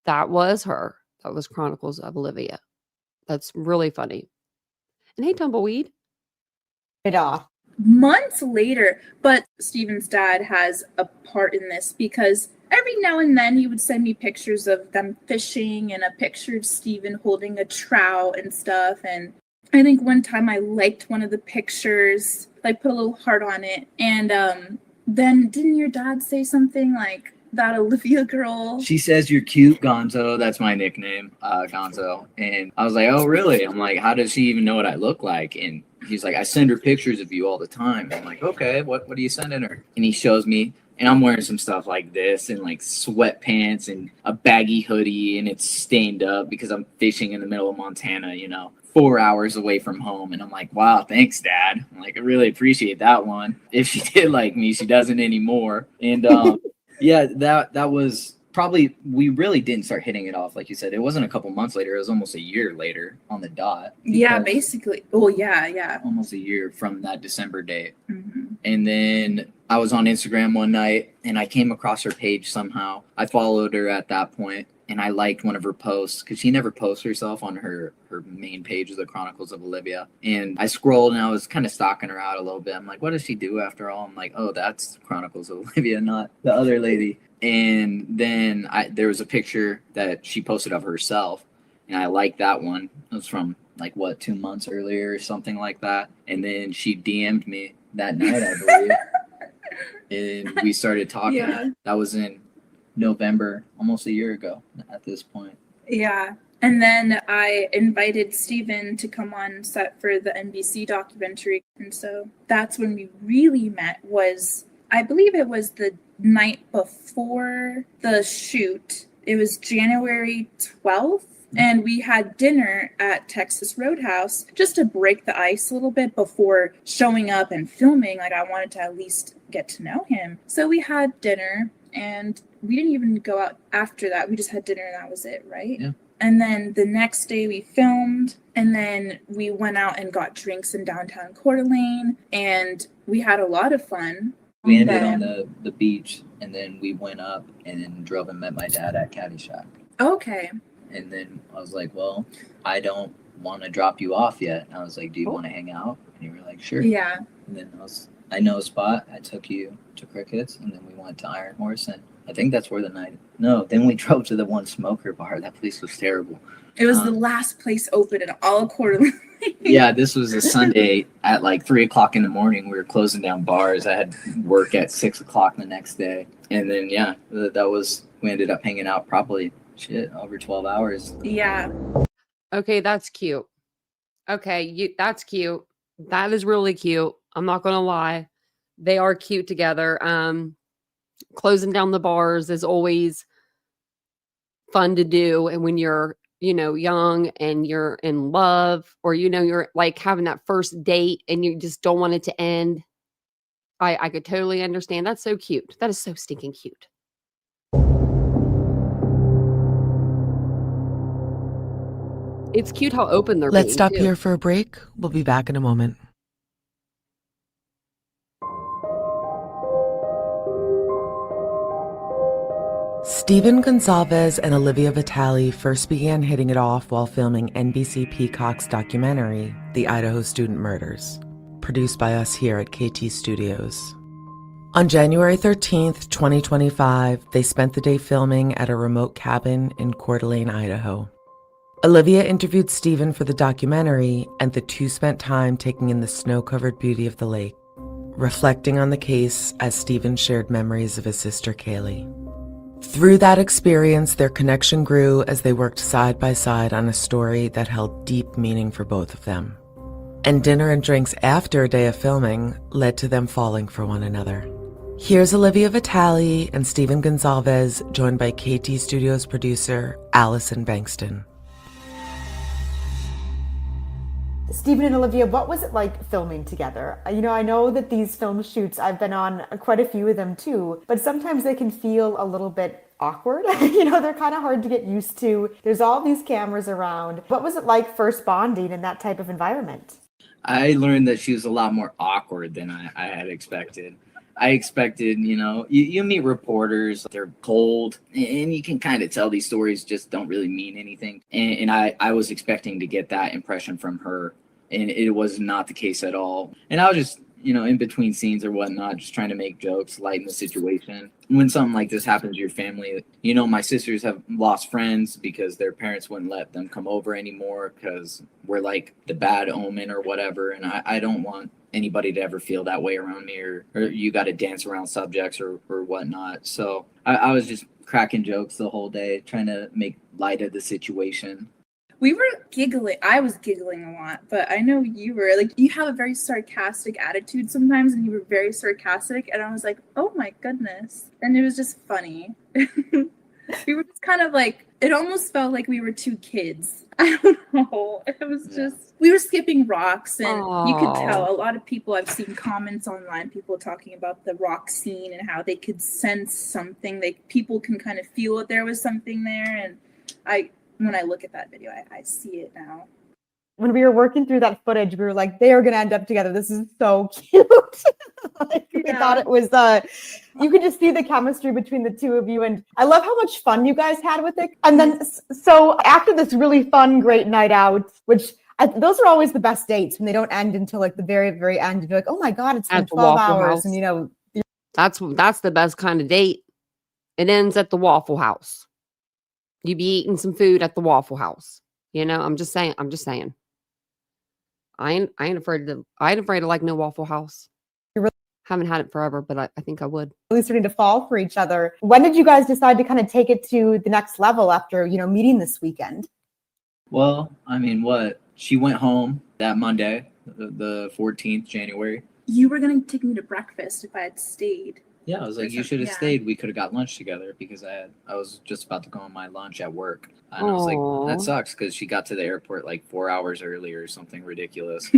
that was her. That was Chronicles of Olivia. That's really funny. And hey, Tumbleweed. It off. Months later, but Steven's dad has a part in this because every now and then he would send me pictures of them fishing and a picture of Steven holding a trout and stuff. And I think one time I liked one of the pictures, like put a little heart on it. And then didn't your dad say something like that Olivia girl? She says you're cute, Gonzo. That's my nickname, Gonzo. And I was like, oh, really? I'm like, how does she even know what I look like? And he's like, I send her pictures of you all the time. I'm like, okay, what are you sending her? And he shows me, and I'm wearing some stuff like this and like sweatpants and a baggy hoodie, and it's stained up because I'm fishing in the middle of Montana, 4 hours away from home. And I'm like, wow, thanks, Dad. I'm like, I really appreciate that one. If she did like me, she doesn't anymore. And yeah, that was probably, we really didn't start hitting it off. Like you said, it wasn't a couple months later. It was almost a year later on the dot. Yeah, basically. Oh, yeah. Almost a year from that December date. Mm-hmm. And then I was on Instagram one night and I came across her page somehow. I followed her at that point and I liked one of her posts because she never posts herself on her main page of the Chronicles of Olivia. And I scrolled and I was kind of stalking her out a little bit. I'm like, what does she do after all? I'm like, oh, that's Chronicles of Olivia, not the other lady. And then there was a picture that she posted of herself, and I liked that one. It was from 2 months earlier or something like that. And then she DM'd me that night, I believe. And we started talking. Yeah. That was in November, almost a year ago at this point. Yeah. And then I invited Steven to come on set for the NBC documentary. And so that's when we really met, was I believe it was the night before the shoot. It was January 12th. And we had dinner at Texas Roadhouse just to break the ice a little bit before showing up and filming. Like, I wanted to at least get to know him. So we had dinner, and we didn't even go out after that. We just had dinner, and that was it, right? Yeah. And then the next day we filmed, and then we went out and got drinks in downtown Coeur d'Alene, and we had a lot of fun. We ended on the beach, and then we went up and then drove and met my dad at Caddy Shack. Okay. And then I was like, well, I don't want to drop you off yet. And I was like, do you want to hang out? And you were like, sure. Yeah. And then I know a spot. I took you to Crickets, and then we went to Iron Horse, and I think that's where then we drove to the one smoker bar. That place was terrible. It was the last place open in all of Coeur d'Alene. Yeah, this was a Sunday at like 3:00 in the morning. We were closing down bars. I had work at 6:00 the next day. And then, we ended up hanging out probably over 12 hours. Yeah. Okay, that's cute. Okay, that's cute. That is really cute. I'm not gonna lie. They are cute together. Closing down the bars is always fun to do. And when you're, young and you're in love, or, you're like having that first date and you just don't want it to end. I could totally understand. That's so cute. That is so stinking cute. It's cute how open they're Let's being, stop too. here for a break. We'll be back in a moment. Stephen Gonsalves and Olivia Vitale first began hitting it off while filming NBC Peacock's documentary, The Idaho Student Murders, produced by us here at KT Studios. On January 13th, 2025, they spent the day filming at a remote cabin in Coeur d'Alene, Idaho. Olivia interviewed Stephen for the documentary, and the two spent time taking in the snow-covered beauty of the lake, reflecting on the case as Stephen shared memories of his sister Kaylee. Through that experience, their connection grew as they worked side by side on a story that held deep meaning for both of them. And dinner and drinks after a day of filming led to them falling for one another. Here's Olivia Vitale and Stephen Gonsalves, joined by KT Studios producer Allison Bankston. Stephen and Olivia, what was it like filming together? I know that these film shoots, I've been on quite a few of them too, but sometimes they can feel a little bit awkward. They're kind of hard to get used to. There's all these cameras around. What was it like first bonding in that type of environment? I learned that she was a lot more awkward than I had expected. I expected, you meet reporters, they're cold, and you can kind of tell these stories just don't really mean anything. And I was expecting to get that impression from her, and it was not the case at all. And I was just, in between scenes or whatnot, just trying to make jokes, lighten the situation. When something like this happens to your family, my sisters have lost friends because their parents wouldn't let them come over anymore because we're like the bad omen or whatever. And I don't want anybody to ever feel that way around me, or you got to dance around subjects or whatnot. So I was just cracking jokes the whole day, trying to make light of the situation. We were giggling. I was giggling a lot, but I know you were. Like, you have a very sarcastic attitude sometimes, and you were very sarcastic, and I was like, oh my goodness. And it was just funny. We were just kind of like, it almost felt like we were two kids. I don't know. It was just, we were skipping rocks, and you could tell. A lot of people, I've seen comments online, people talking about the rock scene and how they could sense something. People can kind of feel that there was something there, and when I look at that video, I see it now. When we were working through that footage, we were like, they are going to end up together. This is so cute. We thought it was, you could just see the chemistry between the two of you. And I love how much fun you guys had with it. And then, so after this really fun, great night out, which those are always the best dates when they don't end until like the very, very end. You're like, oh my God, it's been 12 hours. House. And that's the best kind of date. It ends at the Waffle House. You be eating some food at the Waffle House. I'm just saying. I ain't afraid to like no Waffle House. Haven't had it forever, but I think I would. Really starting to fall for each other. When did you guys decide to kind of take it to the next level after, meeting this weekend? Well, she went home that Monday, the 14th January. You were going to take me to breakfast if I had stayed. Yeah, I was like, Or you should have yeah. stayed. We could have got lunch together because I was just about to go on my lunch at work. And I was like, Aw. that sucks because she got to the airport like 4 hours early or something ridiculous.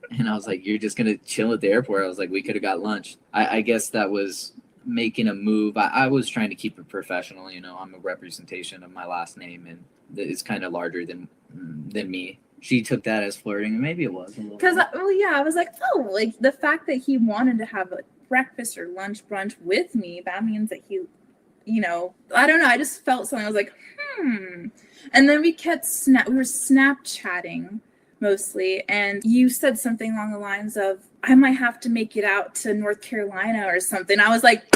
And I was like, you're just gonna chill at the airport. I was like, we could have got lunch. I guess that was making a move. I was trying to keep it professional. You know, I'm a representation of my last name, and it's kind of larger than me. She took that as flirting, and maybe it was a little. Because bit. I was like, oh, like the fact that he wanted to have a breakfast or lunch brunch with me, that means that he, you know, I don't know. I just felt something. I was like, and then we kept we were Snapchatting mostly, and you said something along the lines of, I might have to make it out to North Carolina or something. I was like,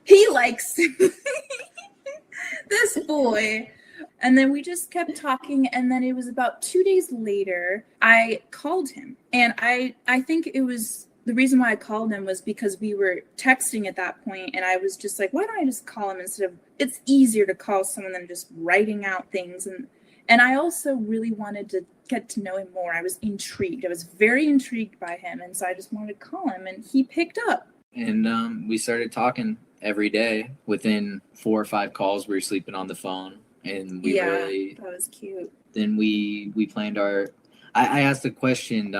he likes this boy. And then we just kept talking, and then it was about 2 days later, I called him. And I think it was, the reason why I called him was because we were texting at that point, and I was just like, why don't I just call him instead of, it's easier to call someone than just writing out things. And I also really wanted to get to know him more. I was intrigued. I was very intrigued by him, and so I just wanted to call him, and he picked up. And we started talking every day. Within 4 or 5 calls, we were sleeping on the phone. And we really, that was cute. Then we planned our, I asked a question,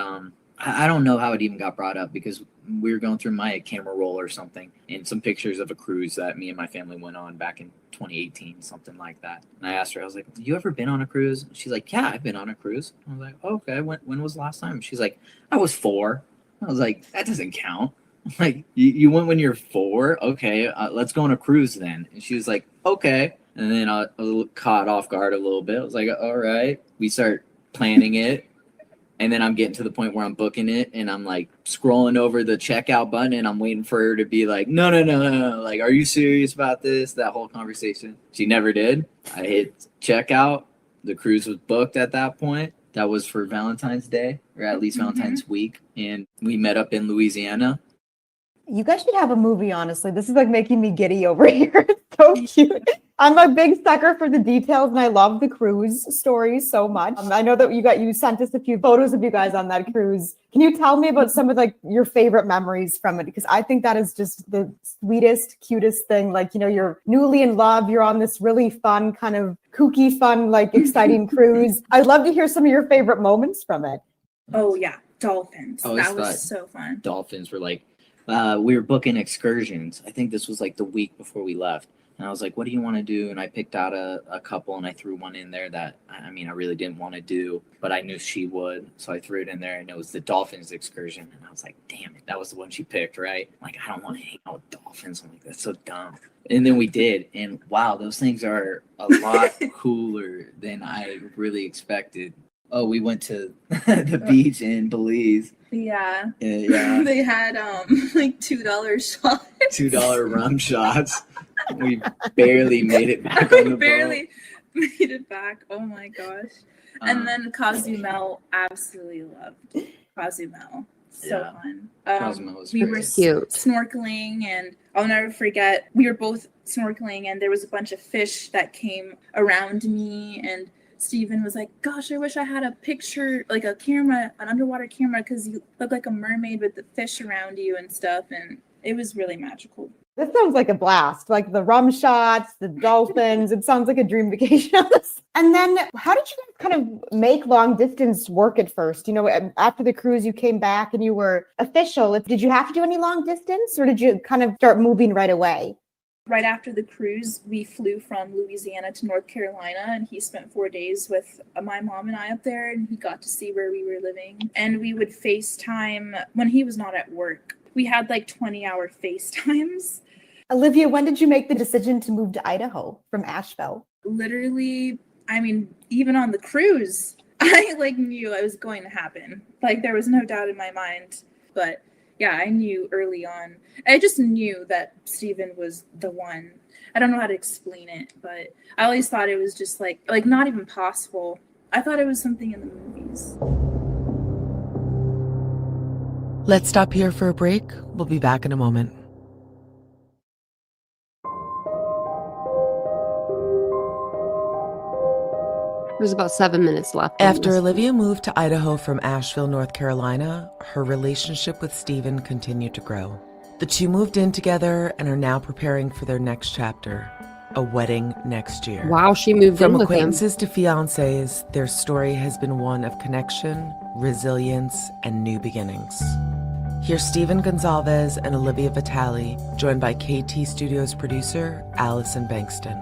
I don't know how it even got brought up because we were going through my camera roll or something and some pictures of a cruise that me and my family went on back in 2018, something like that. And I asked her, I was like, you ever been on a cruise? She's like, yeah, I've been on a cruise. I was like, oh, okay, when was the last time? She's like, I was 4. I was like, that doesn't count. I'm like, you went when you're 4? Okay, let's go on a cruise then. And she was like, okay. And then I was caught off guard a little bit. I was like, all right. We start planning it. And then I'm getting to the point where I'm booking it. And I'm like scrolling over the checkout button. And I'm waiting for her to be like, no. Like, are you serious about this? That whole conversation. She never did. I hit checkout. The cruise was booked at that point. That was for Valentine's Day, or at least Valentine's week. And we met up in Louisiana. You guys should have a movie, honestly. This is like making me giddy over here. It's so cute. I'm a big sucker for the details, and I love the cruise stories so much. I know that you sent us a few photos of you guys on that cruise. Can you tell me about some of like your favorite memories from it? Because I think that is just the sweetest, cutest thing. Like, you know, you're newly in love. You're on this really fun, kind of kooky, fun, like exciting cruise. I'd love to hear some of your favorite moments from it. Oh yeah, dolphins. I That was so fun. Dolphins were like, we were booking excursions. I think this was like the week before we left. And I was like, what do you want to do? And I picked out a couple, and I threw one in there that, I mean, I really didn't want to do, but I knew she would. So I threw it in there, and it was the dolphins excursion. And I was like, damn it, that was the one she picked, right? I'm like, I don't want to hang out with dolphins. I'm like, that's so dumb. And then we did. And wow, those things are a lot cooler than I really expected. Oh, we went to the beach in Belize. Yeah. Yeah. They had like $2 shots. $2 rum shots. We barely made it back on the boat. Barely made it back. Oh my gosh. And then Cozumel, absolutely loved Cozumel. So Yeah. fun. Cozumel was we were cute. snorkeling, and I'll never forget, we were both snorkeling, and there was a bunch of fish that came around me, and Steven was like, gosh, I wish I had a picture, like a camera, an underwater camera, because you look like a mermaid with the fish around you and stuff. And it was really magical. This sounds like a blast, like the rum shots, the dolphins. It sounds like a dream vacation. And then how did you guys kind of make long distance work at first? You know, after the cruise, you came back and you were official. Did you have to do any long distance, or did you kind of start moving right away? Right after the cruise, we flew from Louisiana to North Carolina, and he spent 4 days with my mom and I up there, and he got to see where we were living. And we would FaceTime when he was not at work. We had like 20-hour FaceTimes. Olivia, when did you make the decision to move to Idaho from Asheville? Literally, I mean, even on the cruise, I like knew it was going to happen. Like there was no doubt in my mind. But yeah, I knew early on. I just knew that Steven was the one. I don't know how to explain it, but I always thought it was just like not even possible. I thought it was something in the movies. Let's stop here for a break. We'll be back in a moment. There's about 7 minutes left. After Olivia moved to Idaho from Asheville, North Carolina, her relationship with Steven continued to grow. The two moved in together and are now preparing for their next chapter, a wedding next year. Wow, she moved From in with him. acquaintances to fiancés, their story has been one of connection, resilience, and new beginnings. Here's Stephen Gonzalez and Olivia Vitale, joined by KT Studios producer Allison Bankston.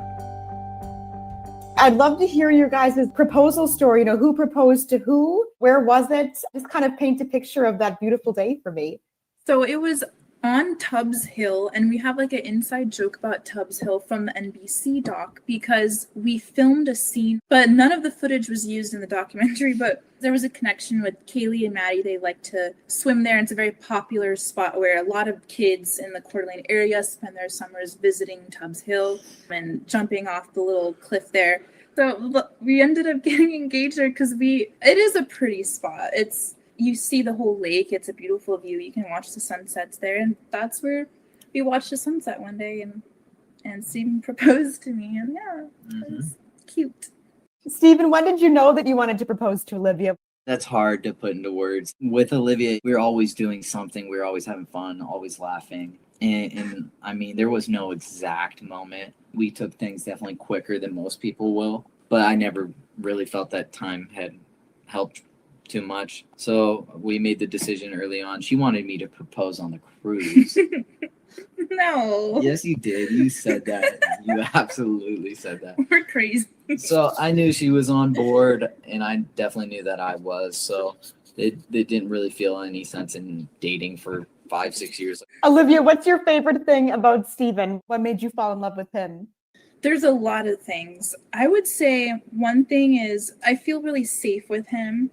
I'd love to hear your guys' proposal story. You know, who proposed to who? Where was it? Just kind of paint a picture of that beautiful day for me. So it was on Tubbs Hill, and we have like an inside joke about Tubbs Hill from the NBC doc because we filmed a scene, but none of the footage was used in the documentary, but there was a connection with Kaylee and Maddie. They like to swim there. And it's a very popular spot where a lot of kids in the Coeur d'Alene area spend their summers visiting Tubbs Hill and jumping off the little cliff there. So we ended up getting engaged there because it is a pretty spot. You see the whole lake. It's a beautiful view. You can watch the sunsets there. And that's where we watched the sunset one day and Stephen proposed to me. And yeah, it was cute. Stephen, when did you know that you wanted to propose to Olivia? That's hard to put into words. With Olivia, we were always doing something. We were always having fun, always laughing. And I mean, there was no exact moment. We took things definitely quicker than most people will. But I never really felt that time had helped too much. So we made the decision early on. She wanted me to propose on the cruise. No. Yes, you did. You said that. You absolutely said that. We're crazy. So I knew she was on board, and I definitely knew that I was. So it didn't really feel any sense in dating for 5-6 years. Olivia, what's your favorite thing about Stephen? What made you fall in love with him? There's a lot of things. I would say one thing is I feel really safe with him,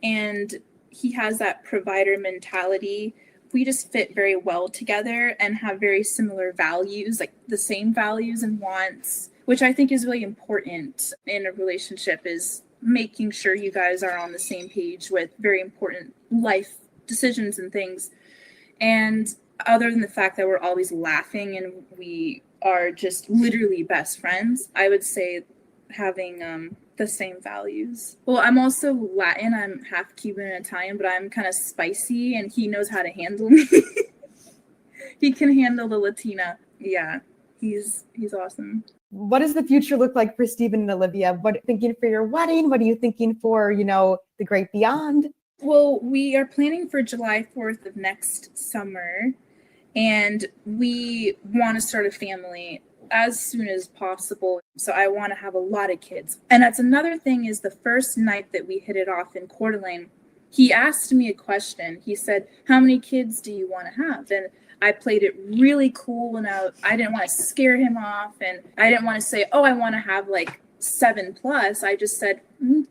and he has that provider mentality. We just fit very well together and have very similar values, like the same values and wants, which I think is really important in a relationship, is making sure you guys are on the same page with very important life decisions and things. And other than the fact that we're always laughing and we are just literally best friends, I would say having the same values. Well, I'm also Latin. I'm half Cuban and Italian, but I'm kind of spicy, and he knows how to handle me. He can handle the Latina. Yeah, he's awesome. What does the future look like for Stephen and Olivia? What are you thinking for your wedding? What are you thinking for, the great beyond? Well, we are planning for July 4th of next summer, and we want to start a family as soon as possible. So I want to have a lot of kids. And that's another thing, is the first night that we hit it off in Coeur d'Alene, he asked me a question. He said, how many kids do you want to have? And I played it really cool, and I didn't want to scare him off, and I didn't want to say, oh, I want to have like 7+. I just said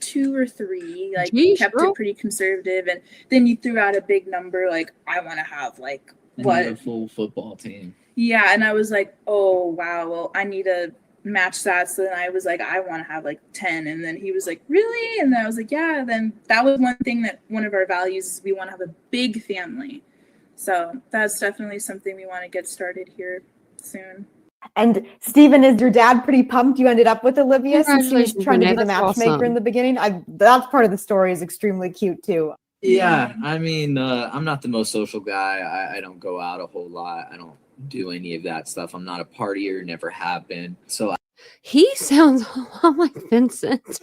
2 or 3, like kept it pretty conservative. And then you threw out a big number, like I want to have like A full football team. Yeah, and I was like, oh, wow, well, I need to match that. So then I was like, I want to have like 10. And then he was like, really? And then I was like, yeah. Then that was one thing that one of our values is we want to have a big family. So that's definitely something we want to get started here soon. And Stephen, is your dad pretty pumped you ended up with Olivia since he was trying to be the matchmaker awesome. in the beginning? That's part of the story is extremely cute too. Yeah, I mean, I'm not the most social guy. I don't go out a whole lot. I don't do any of that stuff. I'm not a partier, never have been. So He sounds a lot like Vincent.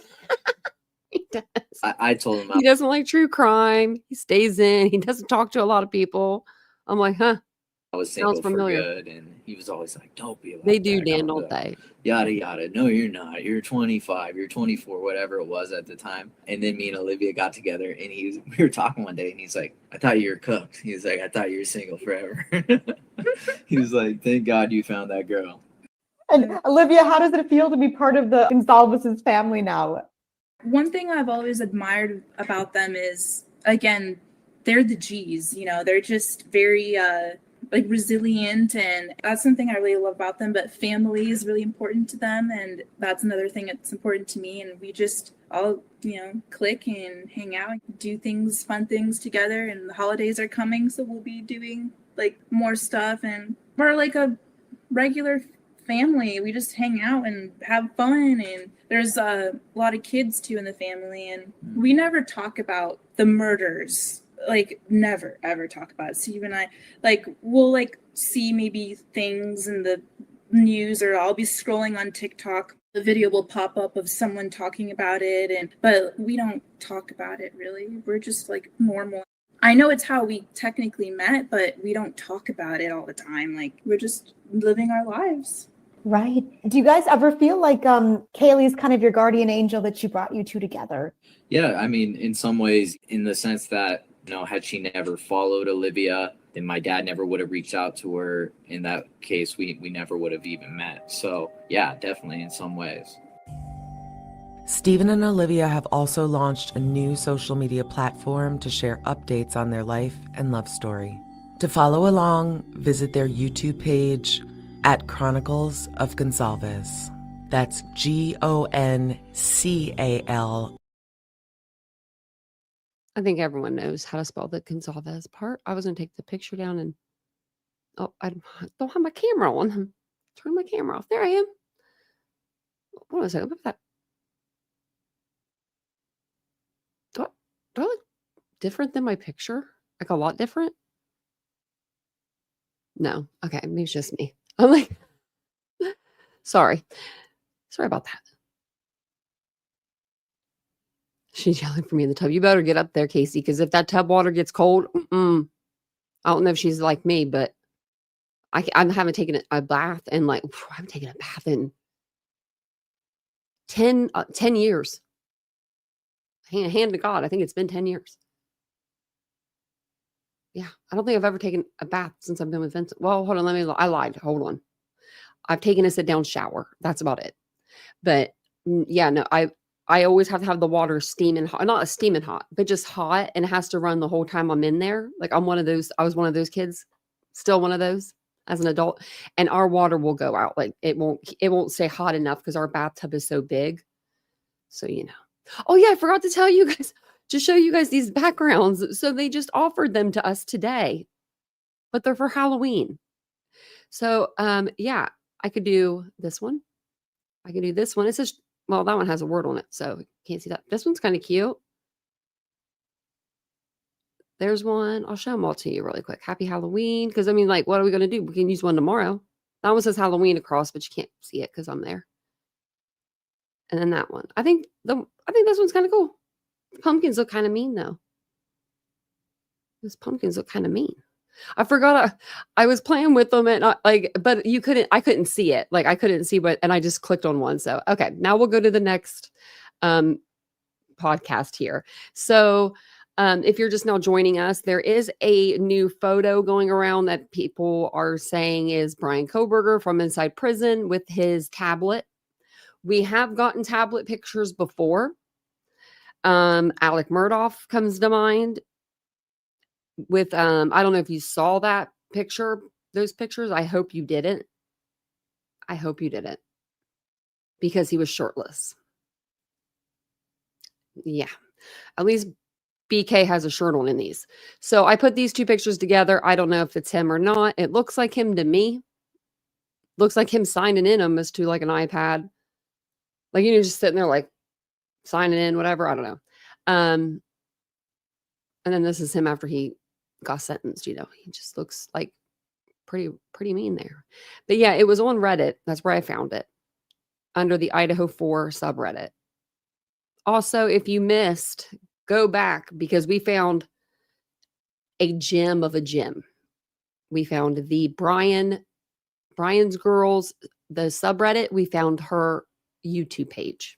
He does. I told him He doesn't like true crime. He stays in. He doesn't talk to a lot of people. I'm like, huh? I was single Sounds for familiar. good, and he was always like, don't be like They do, that, Dan, don't don't they? Yada yada. No, you're not. You're 25. You're 24. Whatever it was at the time. And then me and Olivia got together, and we were talking one day, and he's like, "I thought you were cooked." He was like, "I thought you were single forever." He was like, "Thank God you found that girl." And Olivia, how does it feel to be part of the Gonzalez's family now? One thing I've always admired about them is, again, they're the G's. They're just very like resilient, and that's something I really love about them. But family is really important to them, and that's another thing that's important to me. And we just all click and hang out, do fun things together. And the holidays are coming, so we'll be doing like more stuff, and we're like a regular family. We just hang out and have fun, and there's a lot of kids too in the family, and we never talk about the murders like never ever talk about it. Steve and I, like, we'll like see maybe things in the news, or I'll be scrolling on TikTok. The video will pop up of someone talking about it, but we don't talk about it really. We're just like normal. I know it's how we technically met, but we don't talk about it all the time. Like, we're just living our lives. Right. Do you guys ever feel like Kaylee's kind of your guardian angel, that she brought you two together? Yeah, I mean, in some ways, in the sense that, had she never followed Olivia, then my dad never would have reached out to her. In that case, we never would have even met. So yeah, definitely in some ways. Stephen and Olivia have also launched a new social media platform to share updates on their life and love story. To follow along, visit their YouTube page at Chronicles of Gonsalves. That's Goncal. I think everyone knows how to spell the Gonsalves part. I was going to take the picture down and, I don't have my camera on. Turn my camera off. There I am. What was it? What was that? Do I look different than my picture? Like a lot different? No. Okay. Maybe it's just me. I'm like, sorry. Sorry about that. She's yelling for me in the tub. You better get up there, Casey, because if that tub water gets cold, I don't know if she's like me, but I haven't taken a bath in like, I haven't taken a bath in 10 years. Hand to God, I think it's been 10 years. Yeah, I don't think I've ever taken a bath since I've been with Vincent. Well, hold on, I lied. Hold on. I've taken a sit-down shower. That's about it. But yeah, no, I always have to have the water steaming hot. Not steaming hot, but just hot, and it has to run the whole time I'm in there. Like, I was one of those kids, still one of those as an adult, and our water will go out. Like, it won't stay hot enough because our bathtub is so big. So, Oh yeah, I forgot to tell you guys, to show you guys these backgrounds. So they just offered them to us today, but they're for Halloween. So yeah, I could do this one. I can do this one. It says, well, that one has a word on it, so you can't see that. This one's kind of cute. There's one. I'll show them all to you really quick. Happy Halloween. Because I mean, like, what are we going to do? We can use one tomorrow. That one says Halloween across, but you can't see it because I'm there. And then that one. I think this one's kind of cool. The pumpkins look kind of mean though. Those pumpkins look kind of mean. I forgot I was playing with them and but I couldn't see it. Like, I couldn't see and I just clicked on one. So, okay, now we'll go to the next podcast here. So, if you're just now joining us, there is a new photo going around that people are saying is Bryan Kohberger from inside prison with his tablet. We have gotten tablet pictures before. Alec Murdaugh comes to mind with, I don't know if you saw that picture, those pictures. I hope you didn't. Because he was shirtless. Yeah. At least BK has a shirt on in these. So I put these two pictures together. I don't know if it's him or not. It looks like him to me. Looks like him signing in almost to like an iPad. Like, just sitting there like signing in, whatever. I don't know. And then this is him after he got sentenced. He just looks like pretty mean there. But yeah, it was on Reddit. That's where I found it, under the Idaho 4 subreddit. Also, if you missed, go back, because we found a gem of a gem. We found the Bryan's Girls, the subreddit. We found her YouTube page,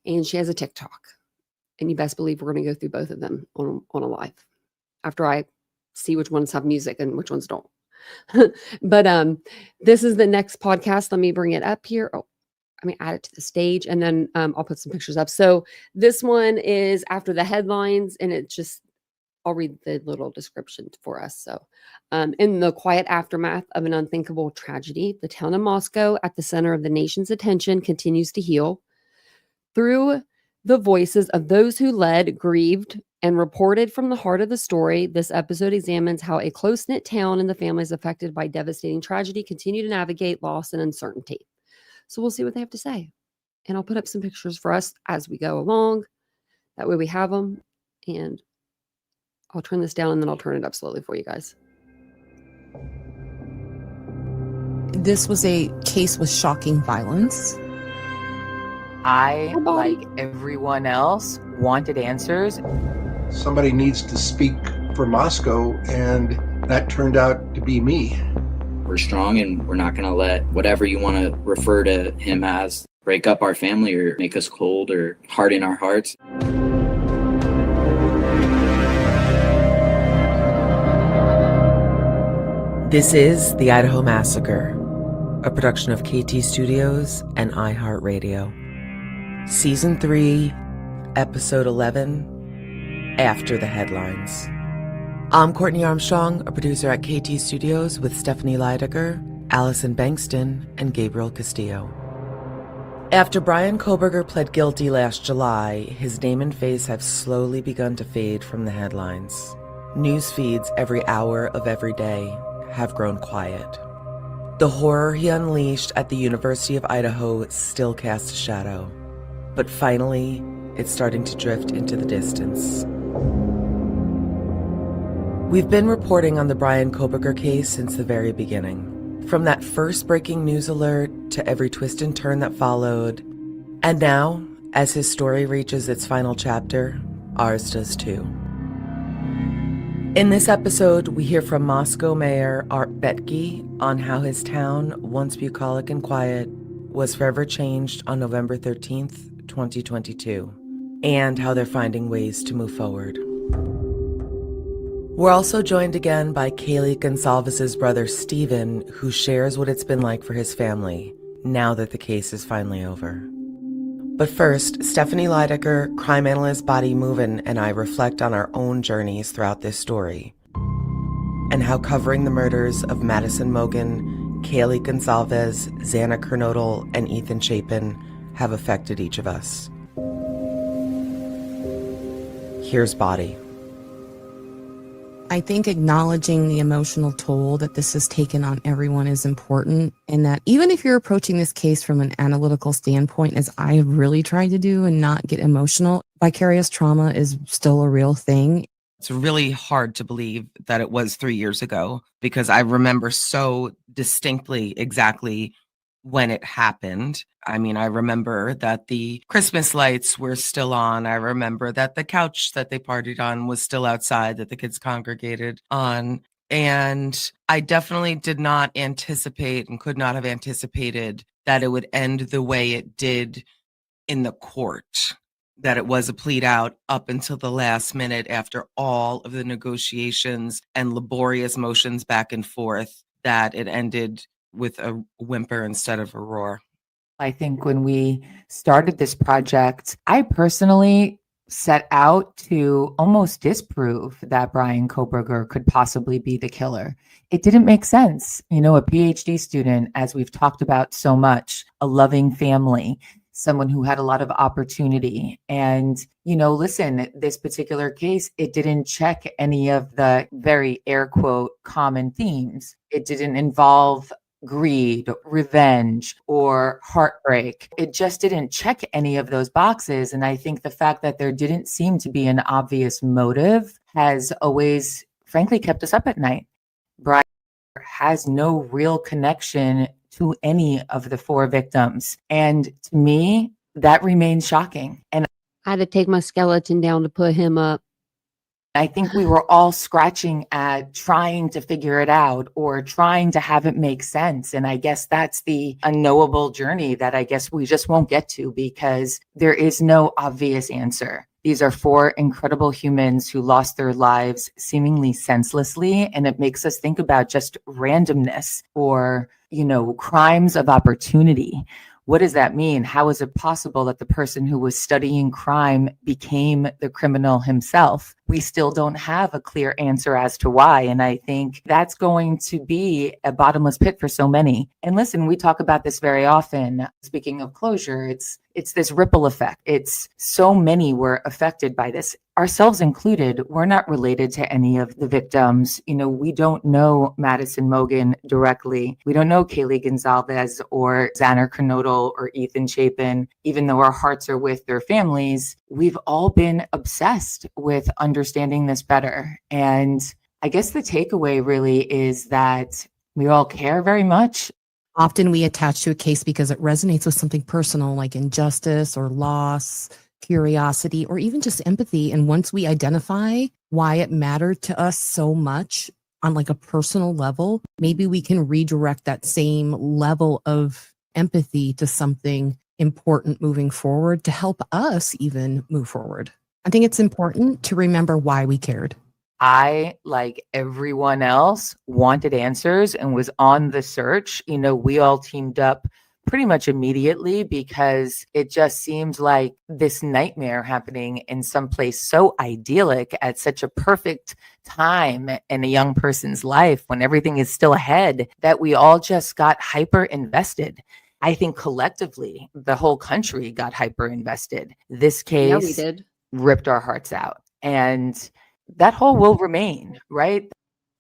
and she has a TikTok. And you best believe we're going to go through both of them on a live after I see which ones have music and which ones don't. But this is the next podcast. Let me bring it up here. Add it to the stage, and then I'll put some pictures up. So this one is after the headlines, and I'll read the little description for us. So in the quiet aftermath of an unthinkable tragedy, the town of Moscow, at the center of the nation's attention, continues to heal. Through the voices of those who led, grieved, and reported from the heart of the story, this episode examines how a close-knit town and the families affected by devastating tragedy continue to navigate loss and uncertainty. So we'll see what they have to say. And I'll put up some pictures for us as we go along. That way we have them. And I'll turn this down and then I'll turn it up slowly for you guys. This was a case with shocking violence. I, like everyone else, wanted answers. Somebody needs to speak for Moscow, and that turned out to be me. We're strong, and we're not going to let whatever you want to refer to him as break up our family or make us cold or harden our hearts. This is The Idaho Massacre, a production of KT Studios and iHeartRadio. Season 3, Episode 11, After the Headlines. I'm Courtney Armstrong, a producer at KT Studios with Stephanie Leidecker, Allison Bankston, and Gabriel Castillo. After Bryan Kohberger pled guilty last July, his name and face have slowly begun to fade from the headlines. News feeds every hour of every day have grown quiet. The horror he unleashed at the University of Idaho still casts a shadow, but finally, it's starting to drift into the distance. We've been reporting on the Bryan Kohberger case since the very beginning. From that first breaking news alert to every twist and turn that followed. And now, as his story reaches its final chapter, ours does too. In this episode, we hear from Moscow Mayor Art Betke on how his town, once bucolic and quiet, was forever changed on November 13th, 2022, and how they're finding ways to move forward. We're also joined again by Kaylee Gonsalves' brother Stephen, who shares what it's been like for his family now that the case is finally over. But first, Stephanie Leidecker, crime analyst Body Movin', and I reflect on our own journeys throughout this story and how covering the murders of Madison Mogen, Kaylee Gonsalves, Xana Kernodle, and Ethan Chapin have affected each of us. Here's Body. I think acknowledging the emotional toll that this has taken on everyone is important, and that even if you're approaching this case from an analytical standpoint, as I have really tried to do and not get emotional, vicarious trauma is still a real thing. It's really hard to believe that it was 3 years ago because I remember so distinctly exactly when it happened. I mean, I remember that the Christmas lights were still on. I remember that the couch that they partied on was still outside that the kids congregated on. And I definitely did not anticipate and could not have anticipated that it would end the way it did in the court, that it was a plead out up until the last minute after all of the negotiations and laborious motions back and forth, that it ended with a whimper instead of a roar. I think when we started this project, I personally set out to almost disprove that Bryan Kohberger could possibly be the killer. It didn't make sense. You know, a PhD student, as we've talked about so much, a loving family, someone who had a lot of opportunity. And, you know, listen, this particular case, it didn't check any of the very air quote common themes. It didn't involve greed, revenge, or heartbreak. It just didn't check any of those boxes. And I think the fact that there didn't seem to be an obvious motive has always, frankly, kept us up at night. Bryan has no real connection to any of the 4 victims. And to me, that remains shocking. And I had to take my skeleton down to put him up. I think we were all scratching at trying to figure it out or trying to have it make sense. And I guess that's the unknowable journey that I guess we just won't get to because there is no obvious answer. These are 4 incredible humans who lost their lives seemingly senselessly. And it makes us think about just randomness or, you know, crimes of opportunity. What does that mean? How is it possible that the person who was studying crime became the criminal himself? We still don't have a clear answer as to why. And I think that's going to be a bottomless pit for so many. And listen, we talk about this very often. Speaking of closure, it's this ripple effect. It's so many were affected by this, ourselves included. We're not related to any of the victims. You know, we don't know Madison Mogen directly. We don't know Kaylee Gonsalves or Xana Kernodle or Ethan Chapin. Even though our hearts are with their families, we've all been obsessed with understanding understanding this better. And I guess the takeaway really is that we all care very much. Often we attach to a case because it resonates with something personal like injustice or loss, curiosity, or even just empathy. And once we identify why it mattered to us so much on like a personal level, maybe we can redirect that same level of empathy to something important moving forward to help us even move forward. I think it's important to remember why we cared. I, like everyone else, wanted answers and was on the search. We all teamed up pretty much immediately because it just seemed like this nightmare happening in some place so idyllic at such a perfect time in a young person's life when everything is still ahead that we all just got hyper invested. I think collectively, the whole country got hyper invested. This Yeah, we case did. ripped our hearts out. And that hole will remain, right?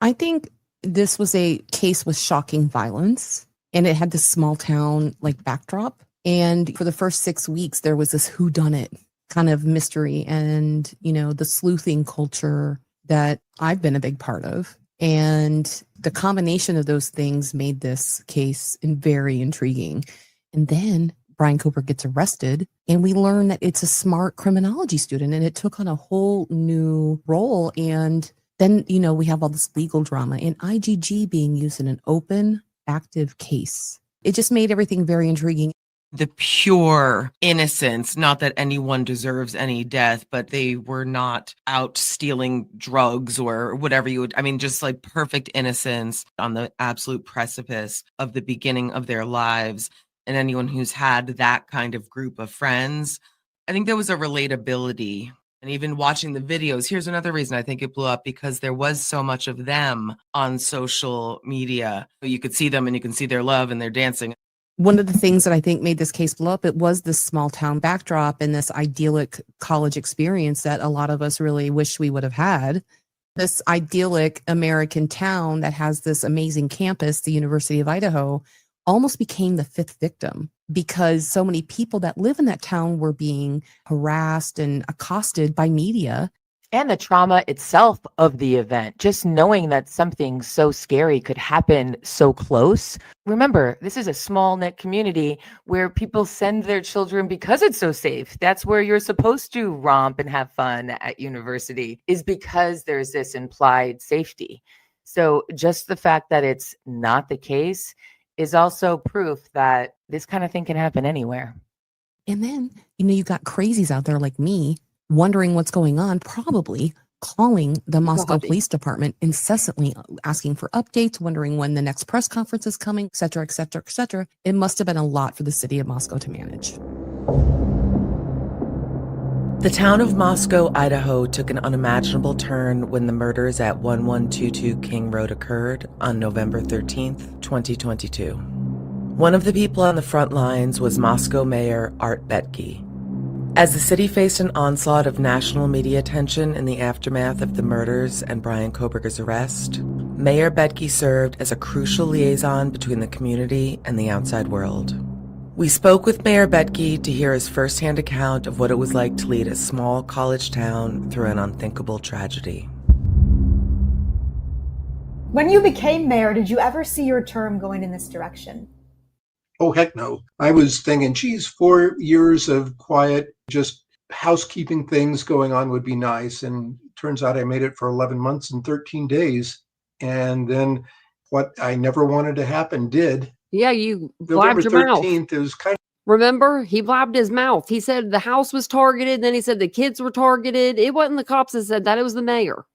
I think this was a case with shocking violence, and it had this small town like backdrop. And for the first 6 weeks, there was this whodunit kind of mystery and, the sleuthing culture that I've been a big part of. And the combination of those things made this case very intriguing. And then Bryan Kohberger gets arrested, and we learn that it's a smart criminology student, and it took on a whole new role. And then, we have all this legal drama and IgG being used in an open, active case. It just made everything very intriguing. The pure innocence, not that anyone deserves any death, but they were not out stealing drugs or whatever just like perfect innocence on the absolute precipice of the beginning of their lives. And anyone who's had that kind of group of friends, I think there was a relatability. And even watching the videos, here's another reason I think it blew up, because there was so much of them on social media. You could see them and you can see their love and their dancing. One of the things that I think made this case blow up, it was this small town backdrop and this idyllic college experience that a lot of us really wish we would have had. This idyllic American town that has this amazing campus, the University of Idaho, almost became the fifth victim because so many people that live in that town were being harassed and accosted by media. And the trauma itself of the event, just knowing that something so scary could happen so close. Remember, this is a small knit community where people send their children because it's so safe. That's where you're supposed to romp and have fun at university, is because there's this implied safety. So just the fact that it's not the case is also proof that this kind of thing can happen anywhere. And then, you got crazies out there like me wondering what's going on, probably calling the Moscow Police Department incessantly, asking for updates, wondering when the next press conference is coming, et cetera, et cetera, et cetera. It must have been a lot for the city of Moscow to manage. The town of Moscow, Idaho took an unimaginable turn when the murders at 1122 King Road occurred on November 13th, 2022. One of the people on the front lines was Moscow Mayor Art Betke. As the city faced an onslaught of national media attention in the aftermath of the murders and Bryan Kohberger's arrest, Mayor Betke served as a crucial liaison between the community and the outside world. We spoke with Mayor Betke to hear his firsthand account of what it was like to lead a small college town through an unthinkable tragedy. When you became mayor, did you ever see your term going in this direction? Oh, heck no. I was thinking, geez, 4 years of quiet, just housekeeping things going on would be nice. And turns out I made it for 11 months and 13 days. And then what I never wanted to happen did. Yeah, you blabbed your November mouth. 13th, it was kind of. Remember, he blabbed his mouth. He said the house was targeted. Then he said the kids were targeted. It wasn't the cops that said that. It was the mayor.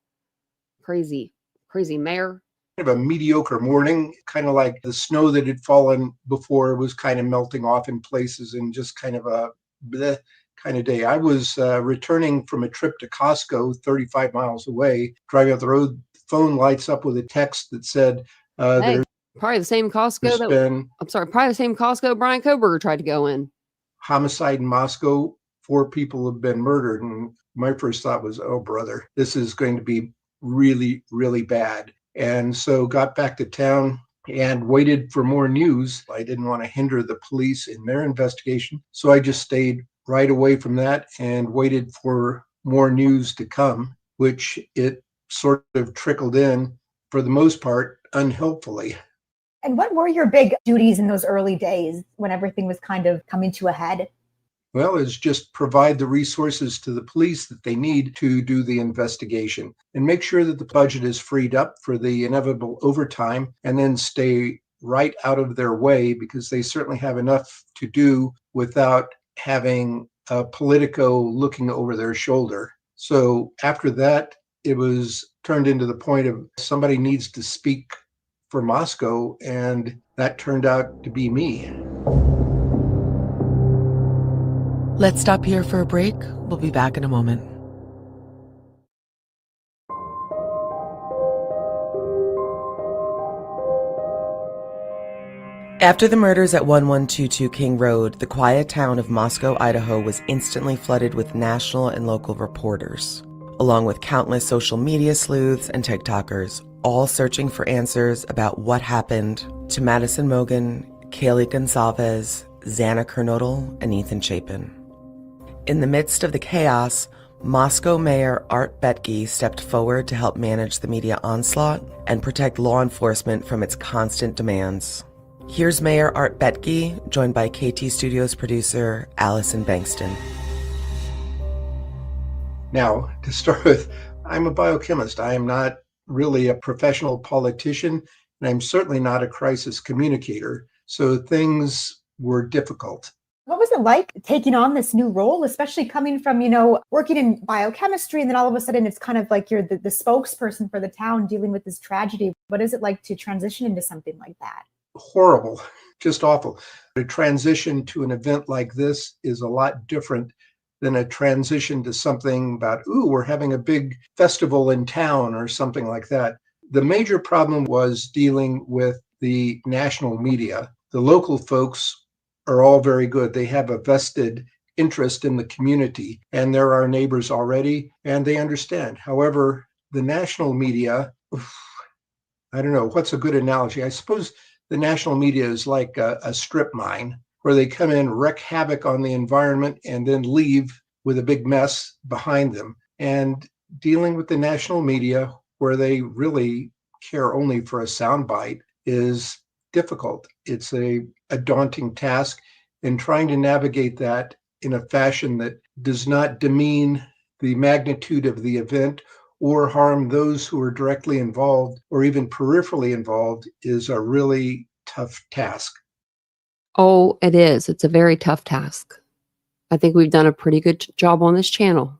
Crazy mayor. Kind of a mediocre morning, kind of like the snow that had fallen before was kind of melting off in places, and just kind of a bleh kind of day. I was returning from a trip to Costco 35 miles away, driving up the road, phone lights up with a text that said, Hey, probably the same Costco probably the same Costco Bryan Kohberger tried to go in. Homicide in Moscow, 4 people have been murdered. And my first thought was, oh, brother, this is going to be really, really bad. And so got back to town and waited for more news. I didn't want to hinder the police in their investigation. So I just stayed right away from that and waited for more news to come. which it sort of trickled in, for the most part, unhelpfully. And what were your big duties in those early days when everything was kind of coming to a head? Well, is just provide the resources to the police that they need to do the investigation and make sure that the budget is freed up for the inevitable overtime, and then stay right out of their way, because they certainly have enough to do without having a Politico looking over their shoulder. So after that, it was turned into the point of somebody needs to speak for Moscow, and that turned out to be me. Let's stop here for a break. We'll be back in a moment. After the murders at 1122 King Road, the quiet town of Moscow, Idaho was instantly flooded with national and local reporters, along with countless social media sleuths and TikTokers, all searching for answers about what happened to Madison Mogen, Kaylee Gonsalves, Xana Kernodle, and Ethan Chapin. In the midst of the chaos, Moscow Mayor Art Betke stepped forward to help manage the media onslaught and protect law enforcement from its constant demands. Here's Mayor Art Betke, joined by KT Studios producer Allison Bankston. Now, to start with, I'm a biochemist. I am not really a professional politician, and I'm certainly not a crisis communicator. So things were difficult. What was it like taking on this new role, especially coming from, working in biochemistry, and then all of a sudden it's kind of like you're the spokesperson for the town dealing with this tragedy? What is it like to transition into something like that? Horrible, just awful. A transition to an event like this is a lot different than a transition to something about, we're having a big festival in town or something like that. The major problem was dealing with the national media. The local folks are all very good. They have a vested interest in the community, and they're our neighbors already, and they understand. However, the national media, I don't know, what's a good analogy? I suppose the national media is like a strip mine where they come in, wreak havoc on the environment, and then leave with a big mess behind them. And dealing with the national media, where they really care only for a soundbite, is difficult. It's a daunting task, and trying to navigate that in a fashion that does not demean the magnitude of the event or harm those who are directly involved or even peripherally involved is a really tough task. Oh, it is. It's a very tough task. I think we've done a pretty good job on this channel.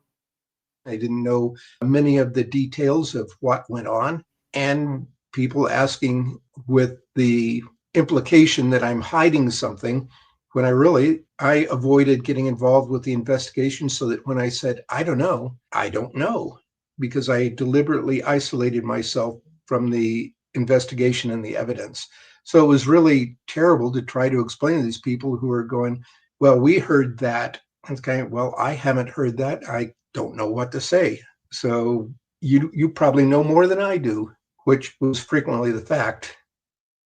I didn't know many of the details of what went on, and people asking with the implication that I'm hiding something, when I avoided getting involved with the investigation, so that when I said, I don't know, because I deliberately isolated myself from the investigation and the evidence. So it was really terrible to try to explain to these people who are going, well, we heard that. It's kind of, well, I haven't heard that. I don't know what to say. So you probably know more than I do, which was frequently the fact.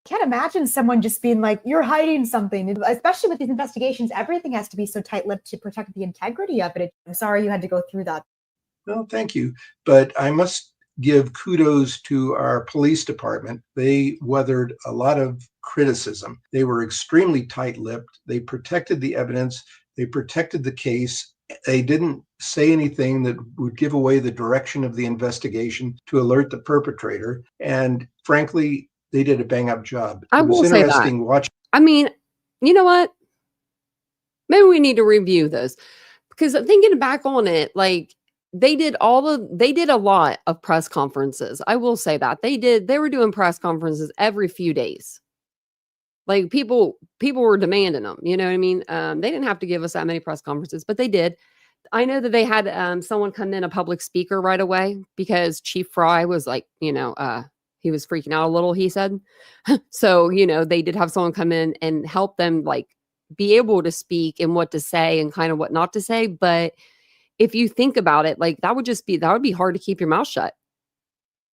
Can't imagine someone just being like, you're hiding something, especially with these investigations. Everything has to be so tight-lipped to protect the integrity of it. I'm sorry you had to go through that. Well, thank you. But I must give kudos to our police department. They weathered a lot of criticism. They were extremely tight-lipped. They protected the evidence. They protected the case. They didn't say anything that would give away the direction of the investigation to alert the perpetrator. And frankly, they did a bang-up job. I will say that. Watching. I mean, you know what? Maybe we need to review those, because I'm thinking back on it, like they did a lot of press conferences. I will say that they were doing press conferences every few days. Like people were demanding them, you know what I mean? They didn't have to give us that many press conferences, but they did. I know that they had someone come in, a public speaker, right away, because Chief Fry was like, he was freaking out a little, he said. So, they did have someone come in and help them like be able to speak and what to say and kind of what not to say. But if you think about it, like that would be hard to keep your mouth shut.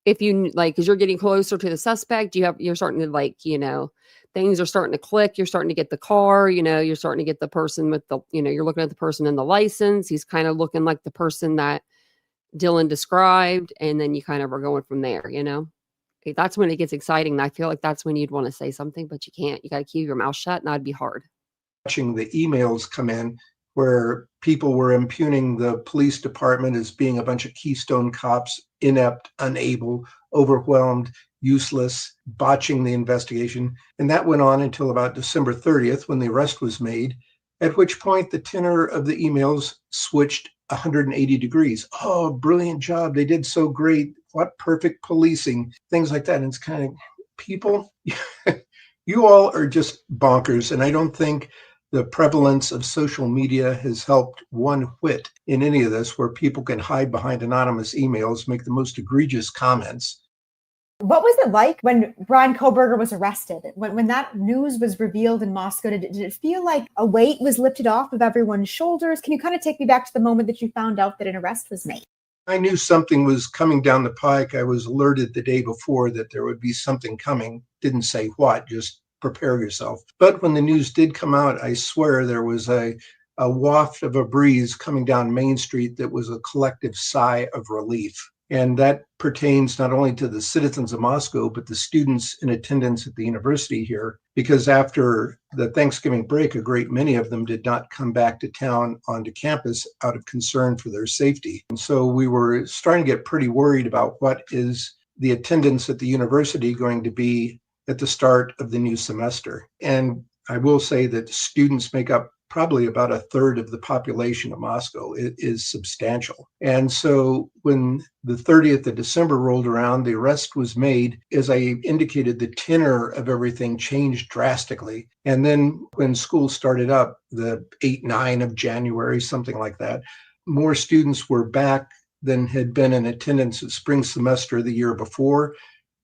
If you because you're getting closer to the suspect, you're starting to things are starting to click. You're starting to get the car, you're starting to get the person with the, you're looking at the person in the license. He's kind of looking like the person that Dylan described, and then you kind of are going from there, you know? That's when it gets exciting. I feel like that's when you'd want to say something, but you can't. You got to keep your mouth shut, and that'd be hard. Watching the emails come in where people were impugning the police department as being a bunch of Keystone cops, inept, unable, overwhelmed, useless, botching the investigation. And that went on until about December 30th when the arrest was made, at which point the tenor of the emails switched 180 degrees. Oh, brilliant job. They did so great. What perfect policing, things like that. And it's kind of, people, you all are just bonkers. And I don't think the prevalence of social media has helped one whit in any of this, where people can hide behind anonymous emails, make the most egregious comments. What was it like when Bryan Kohberger was arrested? When that news was revealed in Moscow, did it feel like a weight was lifted off of everyone's shoulders? Can you kind of take me back to the moment that you found out that an arrest was made? I knew something was coming down the pike. I was alerted the day before that there would be something coming. Didn't say what, just prepare yourself. But when the news did come out, I swear there was a waft of a breeze coming down Main Street that was a collective sigh of relief. And that pertains not only to the citizens of Moscow, but the students in attendance at the university here, because after the Thanksgiving break, a great many of them did not come back to town onto campus out of concern for their safety. And so we were starting to get pretty worried about what is the attendance at the university going to be at the start of the new semester. And I will say that students make up probably about a third of the population of Moscow. It is substantial. And so when the 30th of December rolled around, the arrest was made. As I indicated, the tenor of everything changed drastically. And then when school started up, the 8-9 of January, something like that, more students were back than had been in attendance at spring semester the year before,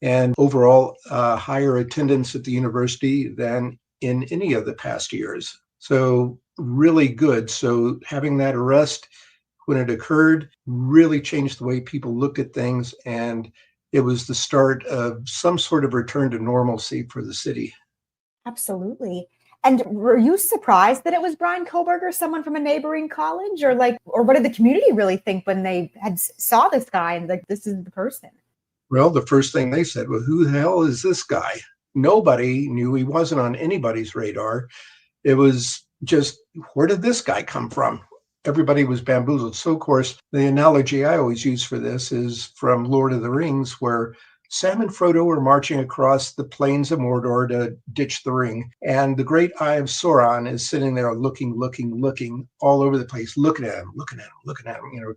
and overall higher attendance at the university than in any of the past years. So really good. So having that arrest when it occurred really changed the way people look at things. And it was the start of some sort of return to normalcy for the city. Absolutely. And were you surprised that it was Bryan Kohberger, someone from a neighboring college, or what did the community really think when they saw this guy and this is the person? Well, the first thing they said, well, who the hell is this guy? Nobody knew. He wasn't on anybody's radar. It was just, where did this guy come from? Everybody was bamboozled. So, of course, the analogy I always use for this is from Lord of the Rings, where Sam and Frodo are marching across the plains of Mordor to ditch the ring. And the great eye of Sauron is sitting there looking all over the place, looking at him,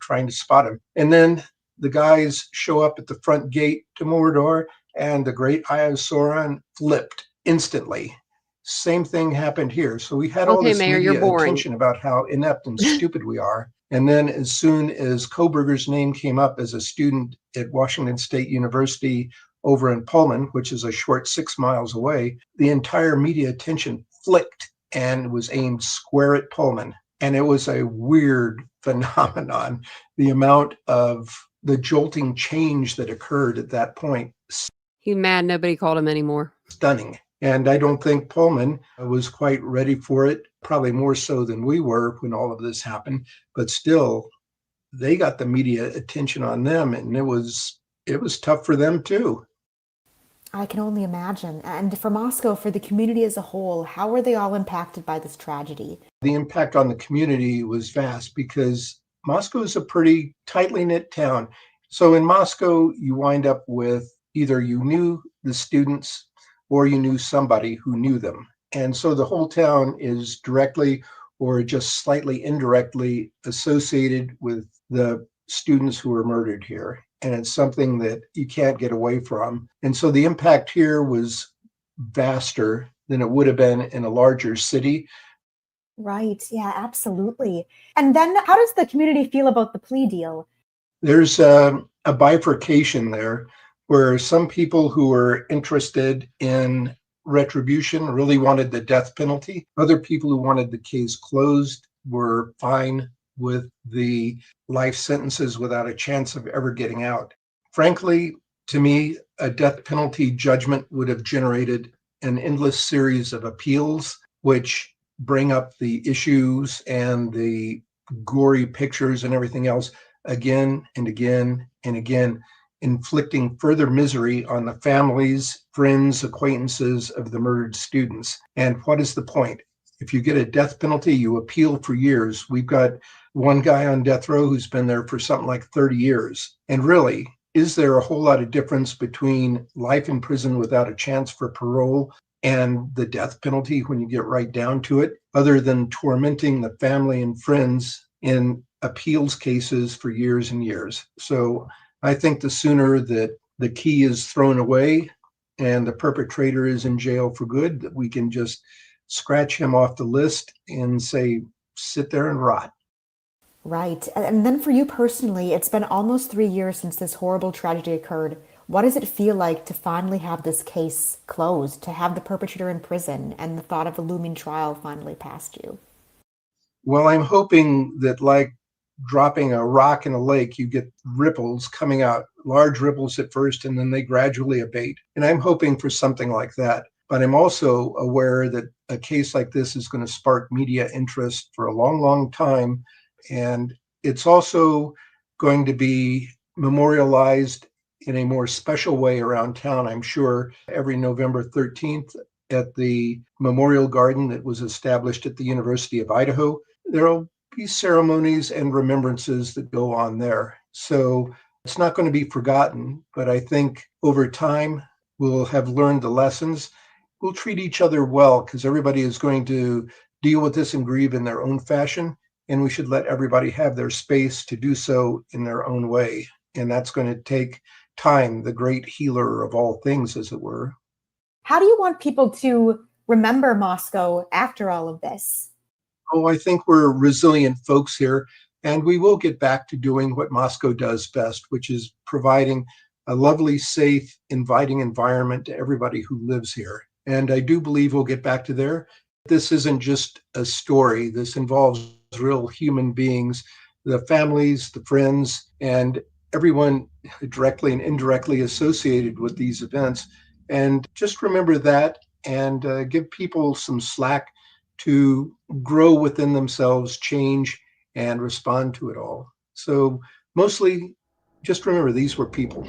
trying to spot him. And then the guys show up at the front gate to Mordor, and the great eye of Sauron flipped instantly. Same thing happened here. So we had all this Mayor, media attention about how inept and stupid we are. And then as soon as Kohberger's name came up as a student at Washington State University over in Pullman, which is a short 6 miles away, the entire media attention flicked and was aimed square at Pullman. And it was a weird phenomenon. The amount of the jolting change that occurred at that point. He's mad nobody called him anymore. Stunning. And I don't think Pullman was quite ready for it, probably more so than we were when all of this happened. But still, they got the media attention on them, and it was tough for them too. I can only imagine. And for Moscow, for the community as a whole, how were they all impacted by this tragedy? The impact on the community was vast because Moscow is a pretty tightly knit town. So in Moscow, you wind up with either you knew the students or you knew somebody who knew them. And so the whole town is directly or just slightly indirectly associated with the students who were murdered here. And it's something that you can't get away from. And so the impact here was vaster than it would have been in a larger city. Right. Yeah, absolutely. And then how does the community feel about the plea deal? There's a bifurcation there where some people who were interested in retribution really wanted the death penalty. Other people who wanted the case closed were fine with the life sentences without a chance of ever getting out. Frankly, to me, a death penalty judgment would have generated an endless series of appeals, which bring up the issues and the gory pictures and everything else again and again and again, inflicting further misery on the families, friends, acquaintances of the murdered students. And what is the point? If you get a death penalty, you appeal for years. We've got one guy on death row who's been there for something like 30 years. And really, is there a whole lot of difference between life in prison without a chance for parole and the death penalty when you get right down to it, other than tormenting the family and friends in appeals cases for years and years? So I think the sooner that the key is thrown away and the perpetrator is in jail for good, that we can just scratch him off the list and say, sit there and rot. Right. And then for you personally, it's been almost 3 years since this horrible tragedy occurred. What does it feel like to finally have this case closed, to have the perpetrator in prison, and the thought of a looming trial finally past you? Well, I'm hoping that, like dropping a rock in a lake, you get ripples coming out, large ripples at first, and then they gradually abate. And I'm hoping for something like that. But I'm also aware that a case like this is going to spark media interest for a long, long time. And it's also going to be memorialized in a more special way around town, I'm sure, every November 13th at the Memorial Garden that was established at the University of Idaho. There'll be ceremonies and remembrances that go on there. So it's not going to be forgotten, but I think over time we'll have learned the lessons. We'll treat each other well because everybody is going to deal with this and grieve in their own fashion. And we should let everybody have their space to do so in their own way. And that's going to take time, the great healer of all things, as it were. How do you want people to remember Moscow after all of this? Oh, I think we're resilient folks here, and we will get back to doing what Moscow does best, which is providing a lovely, safe, inviting environment to everybody who lives here. And I do believe we'll get back to there. This isn't just a story. This involves real human beings, the families, the friends, and everyone directly and indirectly associated with these events. And just remember that and give people some slack to grow within themselves, change, and respond to it all. So mostly, just remember these were people.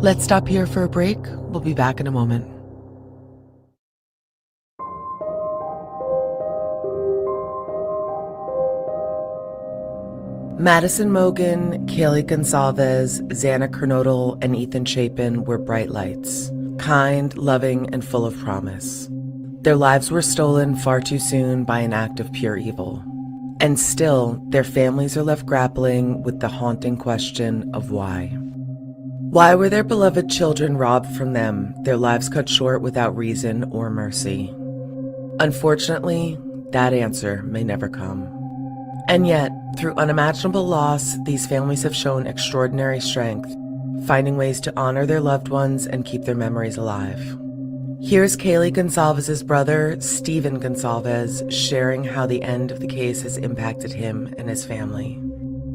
Let's stop here for a break. We'll be back in a moment. Madison Mogan, Kaylee Gonsalves, Xana Kernodle, and Ethan Chapin were bright lights, kind, loving, and full of promise. Their lives were stolen far too soon by an act of pure evil. And still, their families are left grappling with the haunting question of why. Why were their beloved children robbed from them, their lives cut short without reason or mercy? Unfortunately, that answer may never come. And yet, through unimaginable loss, these families have shown extraordinary strength, finding ways to honor their loved ones and keep their memories alive. Here's Kaylee Gonsalves' brother, Stephen Gonsalves, sharing how the end of the case has impacted him and his family.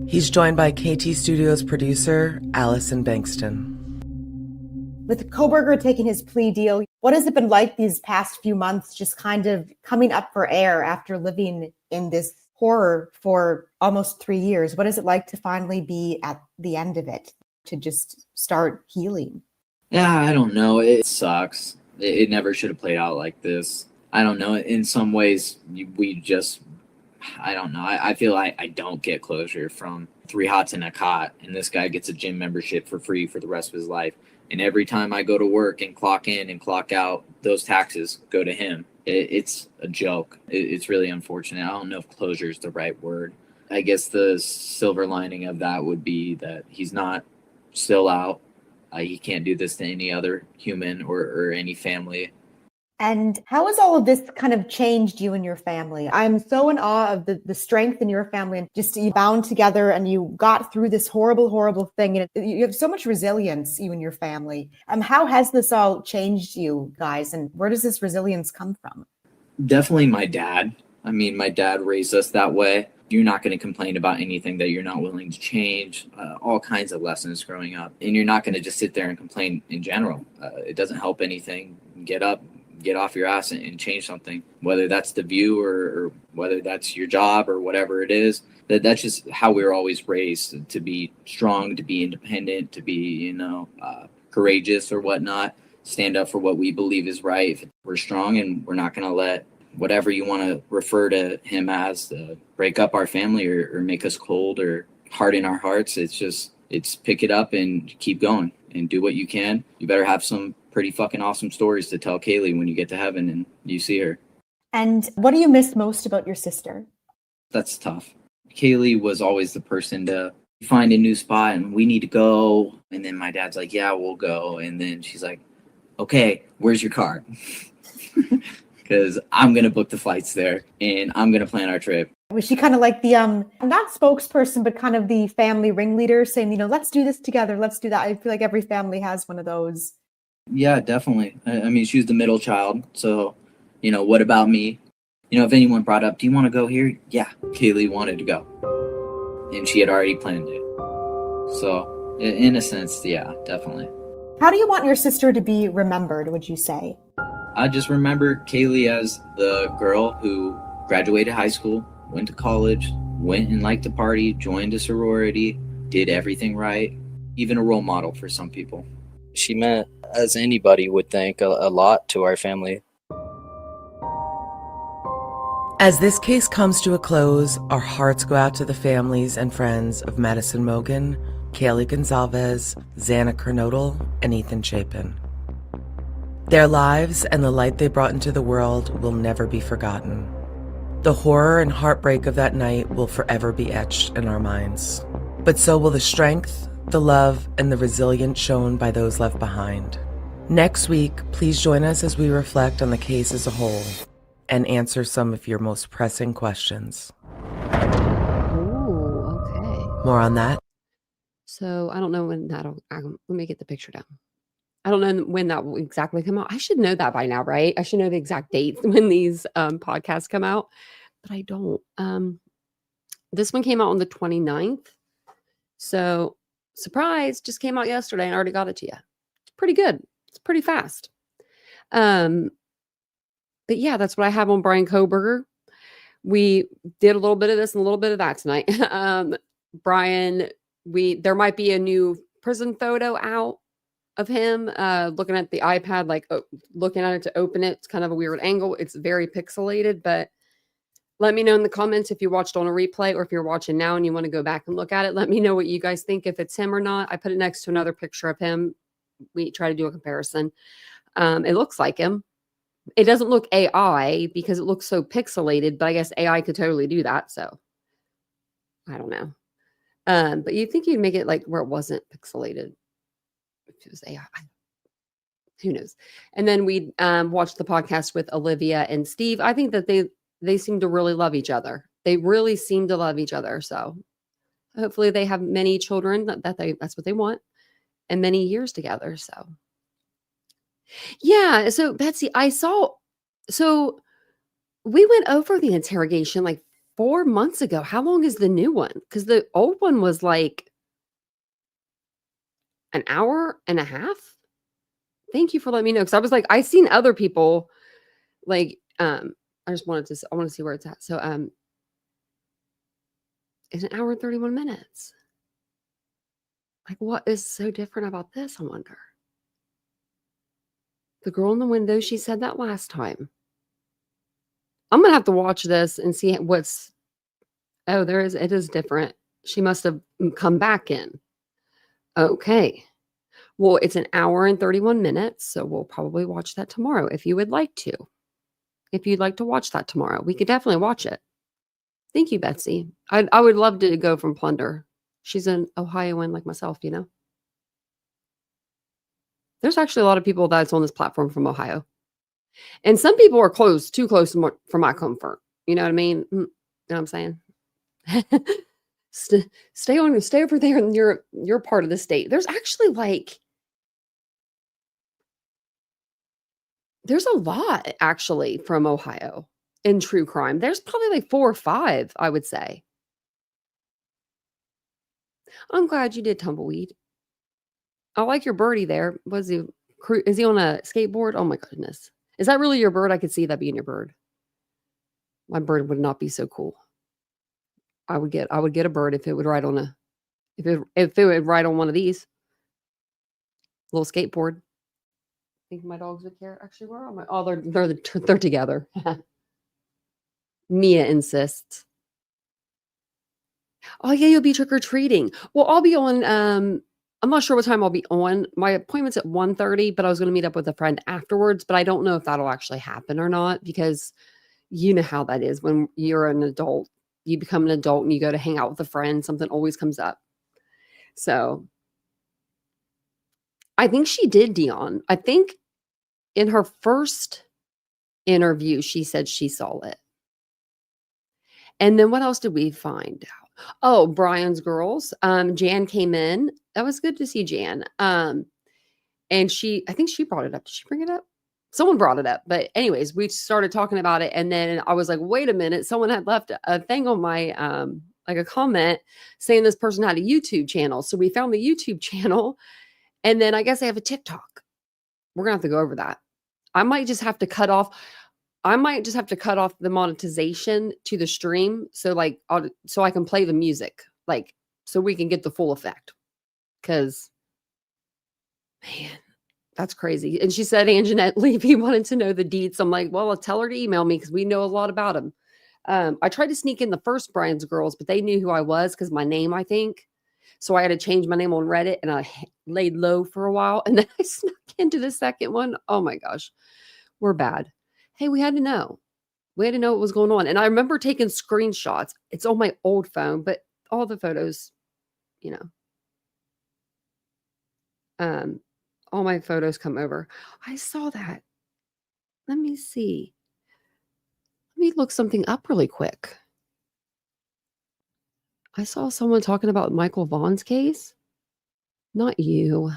He's joined by KT Studios producer, Allison Bankston. With Kohberger taking his plea deal, what has it been like these past few months, just kind of coming up for air after living in this horror for almost 3 years? What is it like to finally be at the end of it, to just start healing? Yeah, I don't know. It sucks. It never should have played out like this. I don't know. In some ways, I don't know. I feel like I don't get closure from 3 hots in a cot, and this guy gets a gym membership for free for the rest of his life. And every time I go to work and clock in and clock out, those taxes go to him. It's a joke. It's really unfortunate. I don't know if closure is the right word. I guess the silver lining of that would be that he's not still out. He can't do this to any other human or any family. And how has all of this kind of changed you and your family? I'm so in awe of the strength in your family, and just you bound together and you got through this horrible, horrible thing. And you have so much resilience, you and your family. How has this all changed you guys? And where does this resilience come from? Definitely my dad. I mean, my dad raised us that way. You're not going to complain about anything that you're not willing to change, all kinds of lessons growing up. And you're not going to just sit there and complain in general. It doesn't help anything. Get up, get off your ass and change something, whether that's the view or whether that's your job or whatever it is. That's just how we were always raised, to be strong, to be independent, to be, courageous or whatnot, stand up for what we believe is right. We're strong, and we're not going to let whatever you want to refer to him as break up our family or make us cold or harden our hearts. It's pick it up and keep going and do what you can. You better have some pretty fucking awesome stories to tell Kaylee when you get to heaven and you see her. And what do you miss most about your sister? That's tough. Kaylee was always the person to find a new spot and we need to go. And then my dad's like, yeah, we'll go. And then she's like, okay, where's your car? Because I'm going to book the flights there and I'm going to plan our trip. Was she kind of like the, not spokesperson, but kind of the family ringleader saying, let's do this together, let's do that? I feel like every family has one of those. Yeah, definitely. I mean, she was the middle child. So, what about me? If anyone brought up, do you want to go here? Yeah, Kaylee wanted to go. And she had already planned it. So, in a sense, yeah, definitely. How do you want your sister to be remembered, would you say? I just remember Kaylee as the girl who graduated high school, went to college, went and liked to party, joined a sorority, did everything right, even a role model for some people. She meant, as anybody would think, a lot to our family. As this case comes to a close, our hearts go out to the families and friends of Madison Mogan, Kaylee Gonzalez, Xana Kernodle, and Ethan Chapin. Their lives and the light they brought into the world will never be forgotten. The horror and heartbreak of that night will forever be etched in our minds. But so will the strength, the love, and the resilience shown by those left behind. Next week, please join us as we reflect on the case as a whole and answer some of your most pressing questions. Ooh, okay. More on that. So I don't know when let me get the picture down. I don't know when that will exactly come out. I should know that by now, right? I should know the exact dates when these podcasts come out, but I don't. This one came out on the 29th. So surprise, just came out yesterday and I already got it to you. It's pretty good. It's pretty fast. But yeah, that's what I have on Bryan Kohberger. We did a little bit of this and a little bit of that tonight. Bryan, there might be a new prison photo out of him looking at the iPad, like looking at it to open it. It's kind of a weird angle. It's very pixelated, but let me know in the comments if you watched on a replay or if you're watching now and you want to go back and look at it. Let me know what you guys think, if it's him or not. I put it next to another picture of him. We try to do a comparison. It looks like him. It doesn't look AI because it looks so pixelated, but I guess AI could totally do that. So I don't know. But you'd think you'd make it like where it wasn't pixelated. If it was AI, who knows? And then we watched the podcast with Olivia and Steve. I think that they seem to really love each other. They really seem to love each other. So hopefully they have many children that's what they want, and many years together. So yeah. So Betsy, so we went over the interrogation like 4 months ago. How long is the new one? Because the old one was like an hour and a half. Thank you for letting me know. Because I was like, I've seen other people like, I want to see where it's at. So, it's an hour and 31 minutes. Like, what is so different about this? I wonder. The girl in the window, she said that last time. I'm going to have to watch this and see it is different. She must have come back in. Okay. Well, it's an hour and 31 minutes, so we'll probably watch that tomorrow if you would like to. If you'd like to watch that tomorrow, we could definitely watch it. Thank you, Betsy. I would love to go from Plunder. She's an Ohioan like myself, There's actually a lot of people that's on this platform from Ohio. And some people are too close for my comfort. You know what I mean? You know what I'm saying? Stay over there in your part of the state. There's actually there's a lot actually from Ohio in true crime. There's probably like 4 or 5, I would say. I'm glad you did Tumbleweed. I like your birdie there. Is he on a skateboard? Oh my goodness. Is that really your bird? I could see that being your bird. My bird would not be so cool. I would get a bird if it would ride on a if it would ride on one of these little skateboard. I think my dogs would care. Actually, where are my? Oh, they're together. Mia insists. Oh yeah, you'll be trick or treating. Well, I'll be on. I'm not sure what time I'll be on. My appointment's at 1:30, but I was going to meet up with a friend afterwards. But I don't know if that'll actually happen or not because you know how that is when you're an adult. You become an adult and you go to hang out with a friend. Something always comes up. So I think she did, Dion. I think in her first interview, she said she saw it. And then what else did we find out? Oh, Bryan's girls. Jan came in. That was good to see Jan. And I think she brought it up. Did she bring it up? Someone brought it up. But anyways, we started talking about it. And then I was like, wait a minute. Someone had left a thing on my, like a comment saying this person had a YouTube channel. So we found the YouTube channel. And then I guess they have a TikTok. We're going to have to go over that. I might just have to cut off the monetization to the stream. So like, so I can play the music, like, so we can get the full effect. Cause man, that's crazy. And she said, Anjanette Levy wanted to know the deets. I'm like, well, I'll tell her to email me because we know a lot about them. I tried to sneak in the first Bryan's girls, but they knew who I was because my name, I think. So I had to change my name on Reddit and I laid low for a while. And then I snuck into the second one. Oh my gosh, we're bad. Hey, we had to know. We had to know what was going on. And I remember taking screenshots. It's on my old phone, but all the photos, you know, all my photos come over. I saw that. Let me see. Let me look something up really quick. I saw someone talking about Michael Vaughn's case. Not you.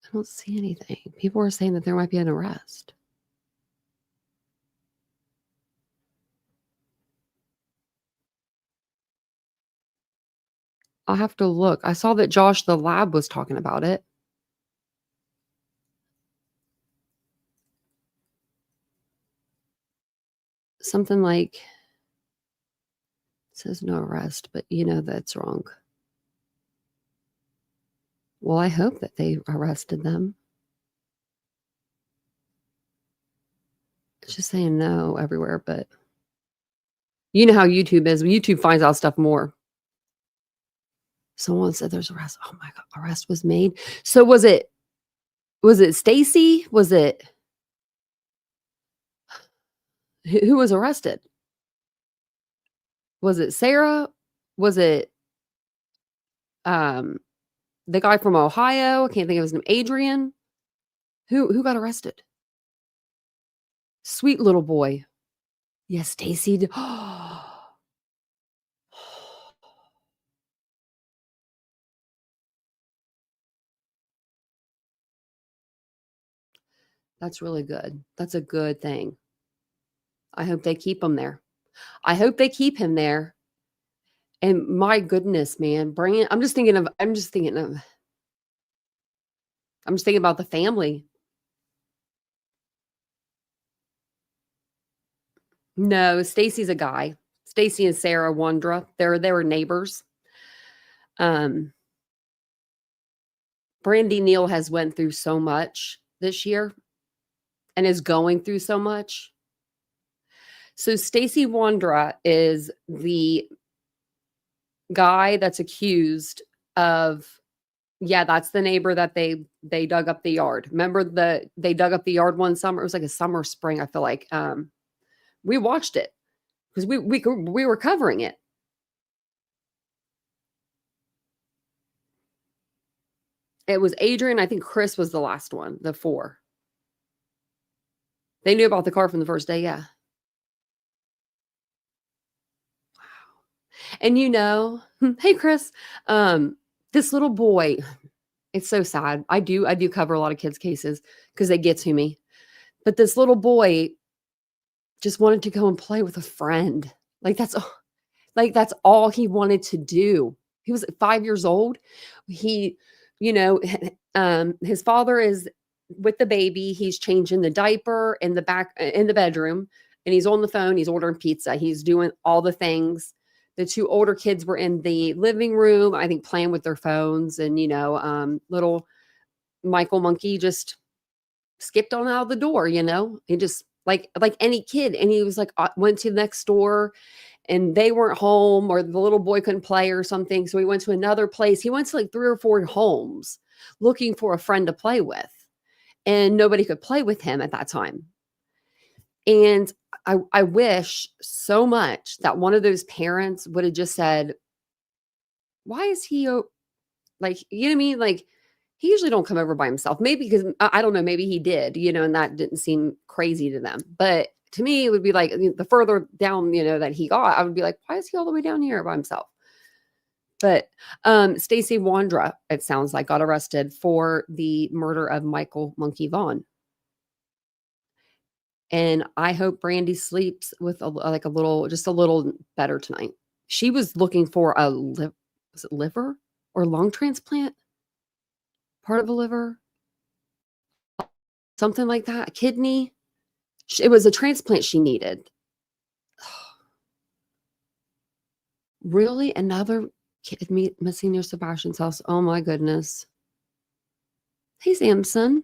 I don't see anything. People are saying that there might be an arrest. I'll have to look. I saw that Josh the Lab was talking about it. Something like, it says no arrest, but you know that's wrong. Well, I hope that they arrested them. It's just saying no everywhere, but you know how YouTube is. YouTube finds out stuff more. Someone said there's arrest. Oh my God, arrest was made. So was it Stacy? Was it who was arrested? Was it Sarah? Was it the guy from Ohio? I can't think of his name. Adrian? Who got arrested? Sweet little boy. Yes, Stacy. That's really good. That's a good thing. I hope they keep him there. I hope they keep him there. And my goodness, man, Bryan, I'm just thinking about the family. No, Stacy's a guy. Stacy and Sarah Wondra. They were neighbors. Brandy Neal has went through so much this year and is going through so much. So Stacy Wondra is the guy that's accused of, yeah, that's the neighbor that they dug up the yard. Remember they dug up the yard one summer? It was like a summer, spring, I feel like. We watched it because we were covering it. It was Adrian. I think Chris was the last one, the 4. They knew about the car from the first day. Yeah. Wow. And you know, hey, Chris, this little boy, it's so sad. I do cover a lot of kids' cases because they get to me. But this little boy just wanted to go and play with a friend. That's all he wanted to do. He was 5 years old. He you know, his father is with the baby. He's changing the diaper in the back in the bedroom, and he's on the phone. He's ordering pizza. He's doing all the things. The two older kids were in the living room, I think, playing with their phones. And, little Michael Monkey just skipped on out the door, he just like any kid. And he was like, went to the next door and they weren't home, or the little boy couldn't play or something. So he went to another place. He went to like 3 or 4 homes looking for a friend to play with, and nobody could play with him at that time. And I wish so much that one of those parents would have just said, why is he like, you know what I mean? Like, he usually don't come over by himself. Maybe because I don't know, maybe he did, and that didn't seem crazy to them. But to me, it would be like the further down, that he got, I would be like, why is he all the way down here by himself? But Stacey Wandra, it sounds like, got arrested for the murder of Michael Monkey Vaughn. And I hope Brandy sleeps with just a little better tonight. She was looking for was it liver or lung transplant? Part of a liver? Something like that. A kidney? It was a transplant she needed. Really? Another kid missing near Sebastian's house? Oh my goodness. Hey, Samson.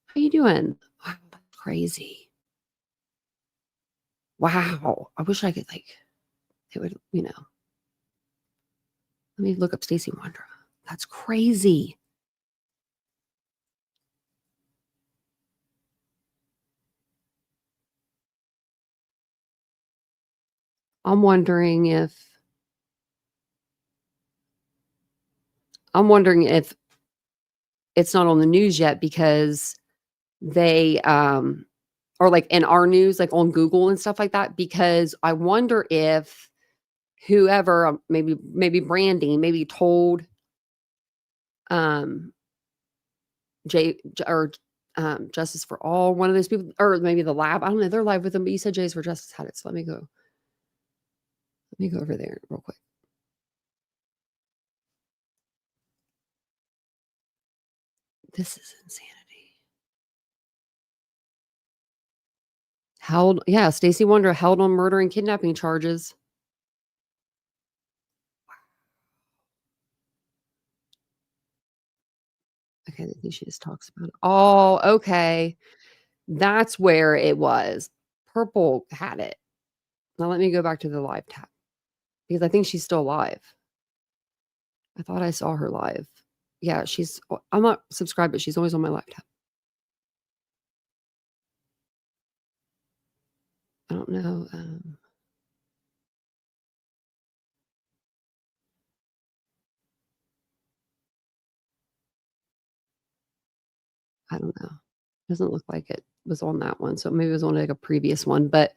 How you doing? Wow, that's crazy. Wow. I wish I could it would, Let me look up Stacey Wandra. That's crazy. I'm wondering if it's not on the news yet, because they or like in our news, like on Google and stuff like that, because I wonder if whoever, maybe Brandy, maybe told Justice for All, one of those people, or maybe the lab. I don't know. They're live with them, but you said Jays for Justice had it. So let me go over there real quick. This is insanity. Stacey Wandra held on murder and kidnapping charges. Okay, I think she just talks about it. Oh, okay. That's where it was. Purple had it. Now let me go back to the live tab, because I think she's still live. I thought I saw her live. Yeah, I'm not subscribed, but she's always on my live tab. I don't know. I don't know. Doesn't look like it was on that one. So maybe it was on like a previous one. But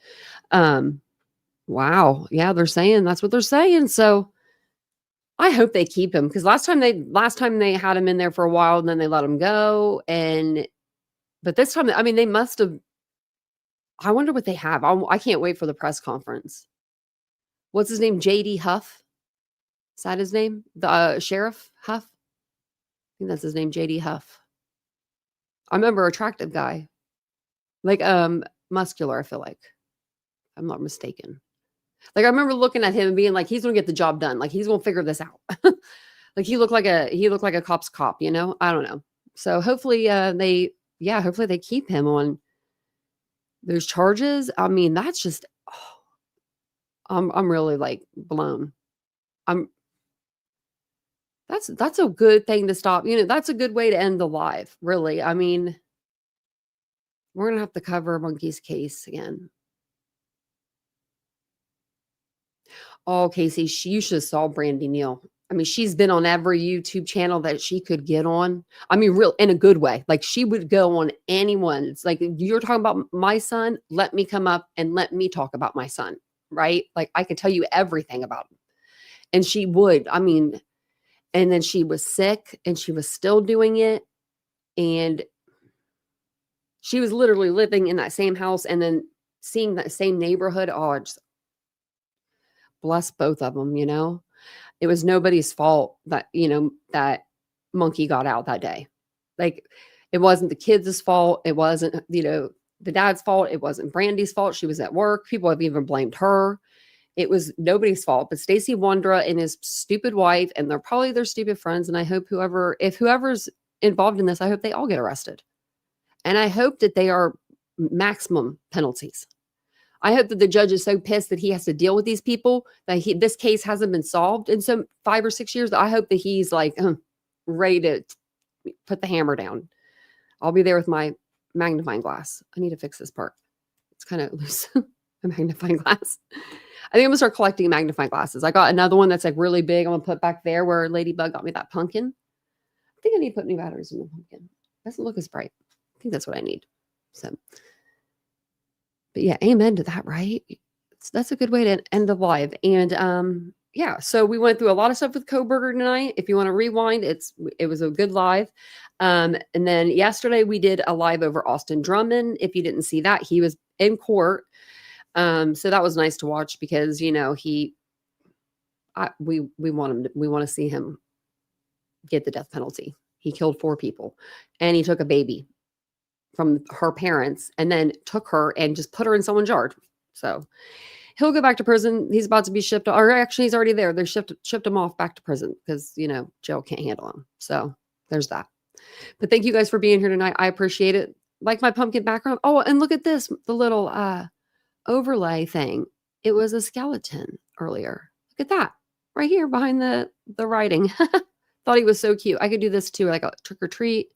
wow. Yeah, they're saying that's what they're saying. So I hope they keep him, because last time they had him in there for a while and then they let him go. But this time, I mean, they must have. I wonder what they have. I can't wait for the press conference. What's his name? JD Huff? Is that his name? The Sheriff Huff? I think that's his name, JD Huff. I remember, attractive guy. Like muscular, I feel like. I'm not mistaken. Like, I remember looking at him and being like, he's gonna get the job done. Like, he's gonna figure this out. Like, he looked like a cop's cop, I don't know. So hopefully hopefully they keep him on those charges. I mean, that's just I'm really like blown. That's a good thing to stop. That's a good way to end the live, really. I mean, we're gonna have to cover Monkey's case again. Oh, Casey, you should have saw Brandy Neal. I mean, she's been on every YouTube channel that she could get on. I mean, real in a good way. Like, she would go on anyone. It's like, you're talking about my son, let me come up and let me talk about my son, right? Like, I could tell you everything about him. And she would. I mean, and then she was sick and she was still doing it. And she was literally living in that same house and then seeing that same neighborhood. Oh, just bless both of them, It was nobody's fault that monkey got out that day. Like, it wasn't the kids' fault. It wasn't, the dad's fault. It wasn't Brandy's fault. She was at work. People have even blamed her. It was nobody's fault, but Stacey Wondra and his stupid wife, and they're probably their stupid friends. And I hope whoever's involved in this, I hope they all get arrested. And I hope that they are maximum penalties. I hope that the judge is so pissed that he has to deal with these people, that this case hasn't been solved in some 5 or 6 years. I hope that he's like ready to put the hammer down. I'll be there with my magnifying glass. I need to fix this part. It's kind of loose. A magnifying glass. I think I'm gonna start collecting magnifying glasses. I got another one that's like really big. I'm gonna put back there where Ladybug got me that pumpkin. I think I need to put new batteries in the pumpkin. Doesn't look as bright. I think that's what I need. So, but yeah, amen to that, right? That's a good way to end the live. And yeah, so we went through a lot of stuff with Coburger tonight. If you want to rewind, it was a good live. And then yesterday we did a live over Austin Drummond. If you didn't see that, he was in court. So that was nice to watch because, we want to see him get the death penalty. He killed 4 people and he took a baby from her parents and then took her and just put her in someone's yard. So he'll go back to prison. He's about to be shipped, or actually he's already there. They shipped him off back to prison because, jail can't handle him. So there's that. But thank you guys for being here tonight. I appreciate it. Like my pumpkin background. Oh, and look at this, the little, overlay thing. It was a skeleton earlier. Look at that right here behind the writing. Thought he was so cute. I could do this too, like a trick or treat.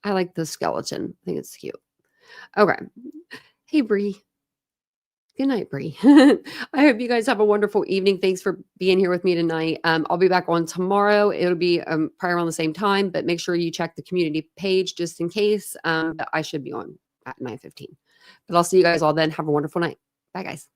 I like the skeleton. I think it's cute. Okay. Hey, Bree. Good night, Bree. I hope you guys have a wonderful evening. Thanks for being here with me tonight. I'll be back on tomorrow. It'll be probably around the same time, but make sure you check the community page just in case. I should be on at 9:15. But I'll see you guys all then. Have a wonderful night. Bye, guys.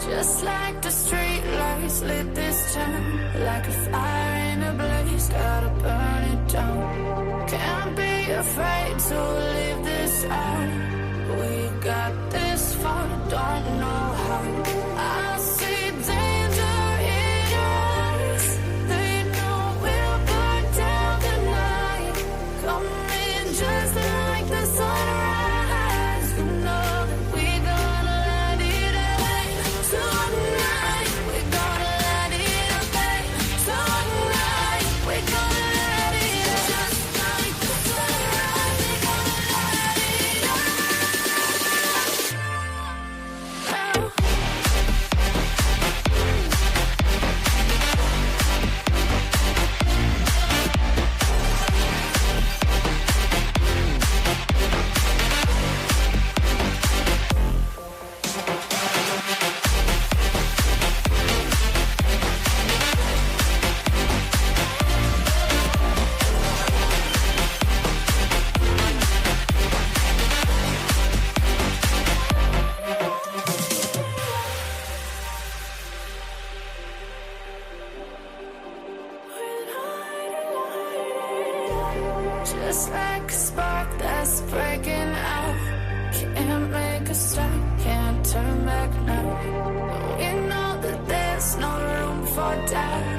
Just like the street lights lit this town, like a fire in a blaze, gotta burn it down. Can't be afraid to leave this out. We got this far, don't know how. I see danger in your eyes. They know we'll burn down the night. Coming just like the sunrise. You know that we gonna let it out. Tonight, we're gonna let it out. Tonight, we're gonna let it out. Just like the sunrise, we're gonna let it out. Just like a spark that's breaking out. Can't make a stop, can't turn back now. We know that there's no room for doubt.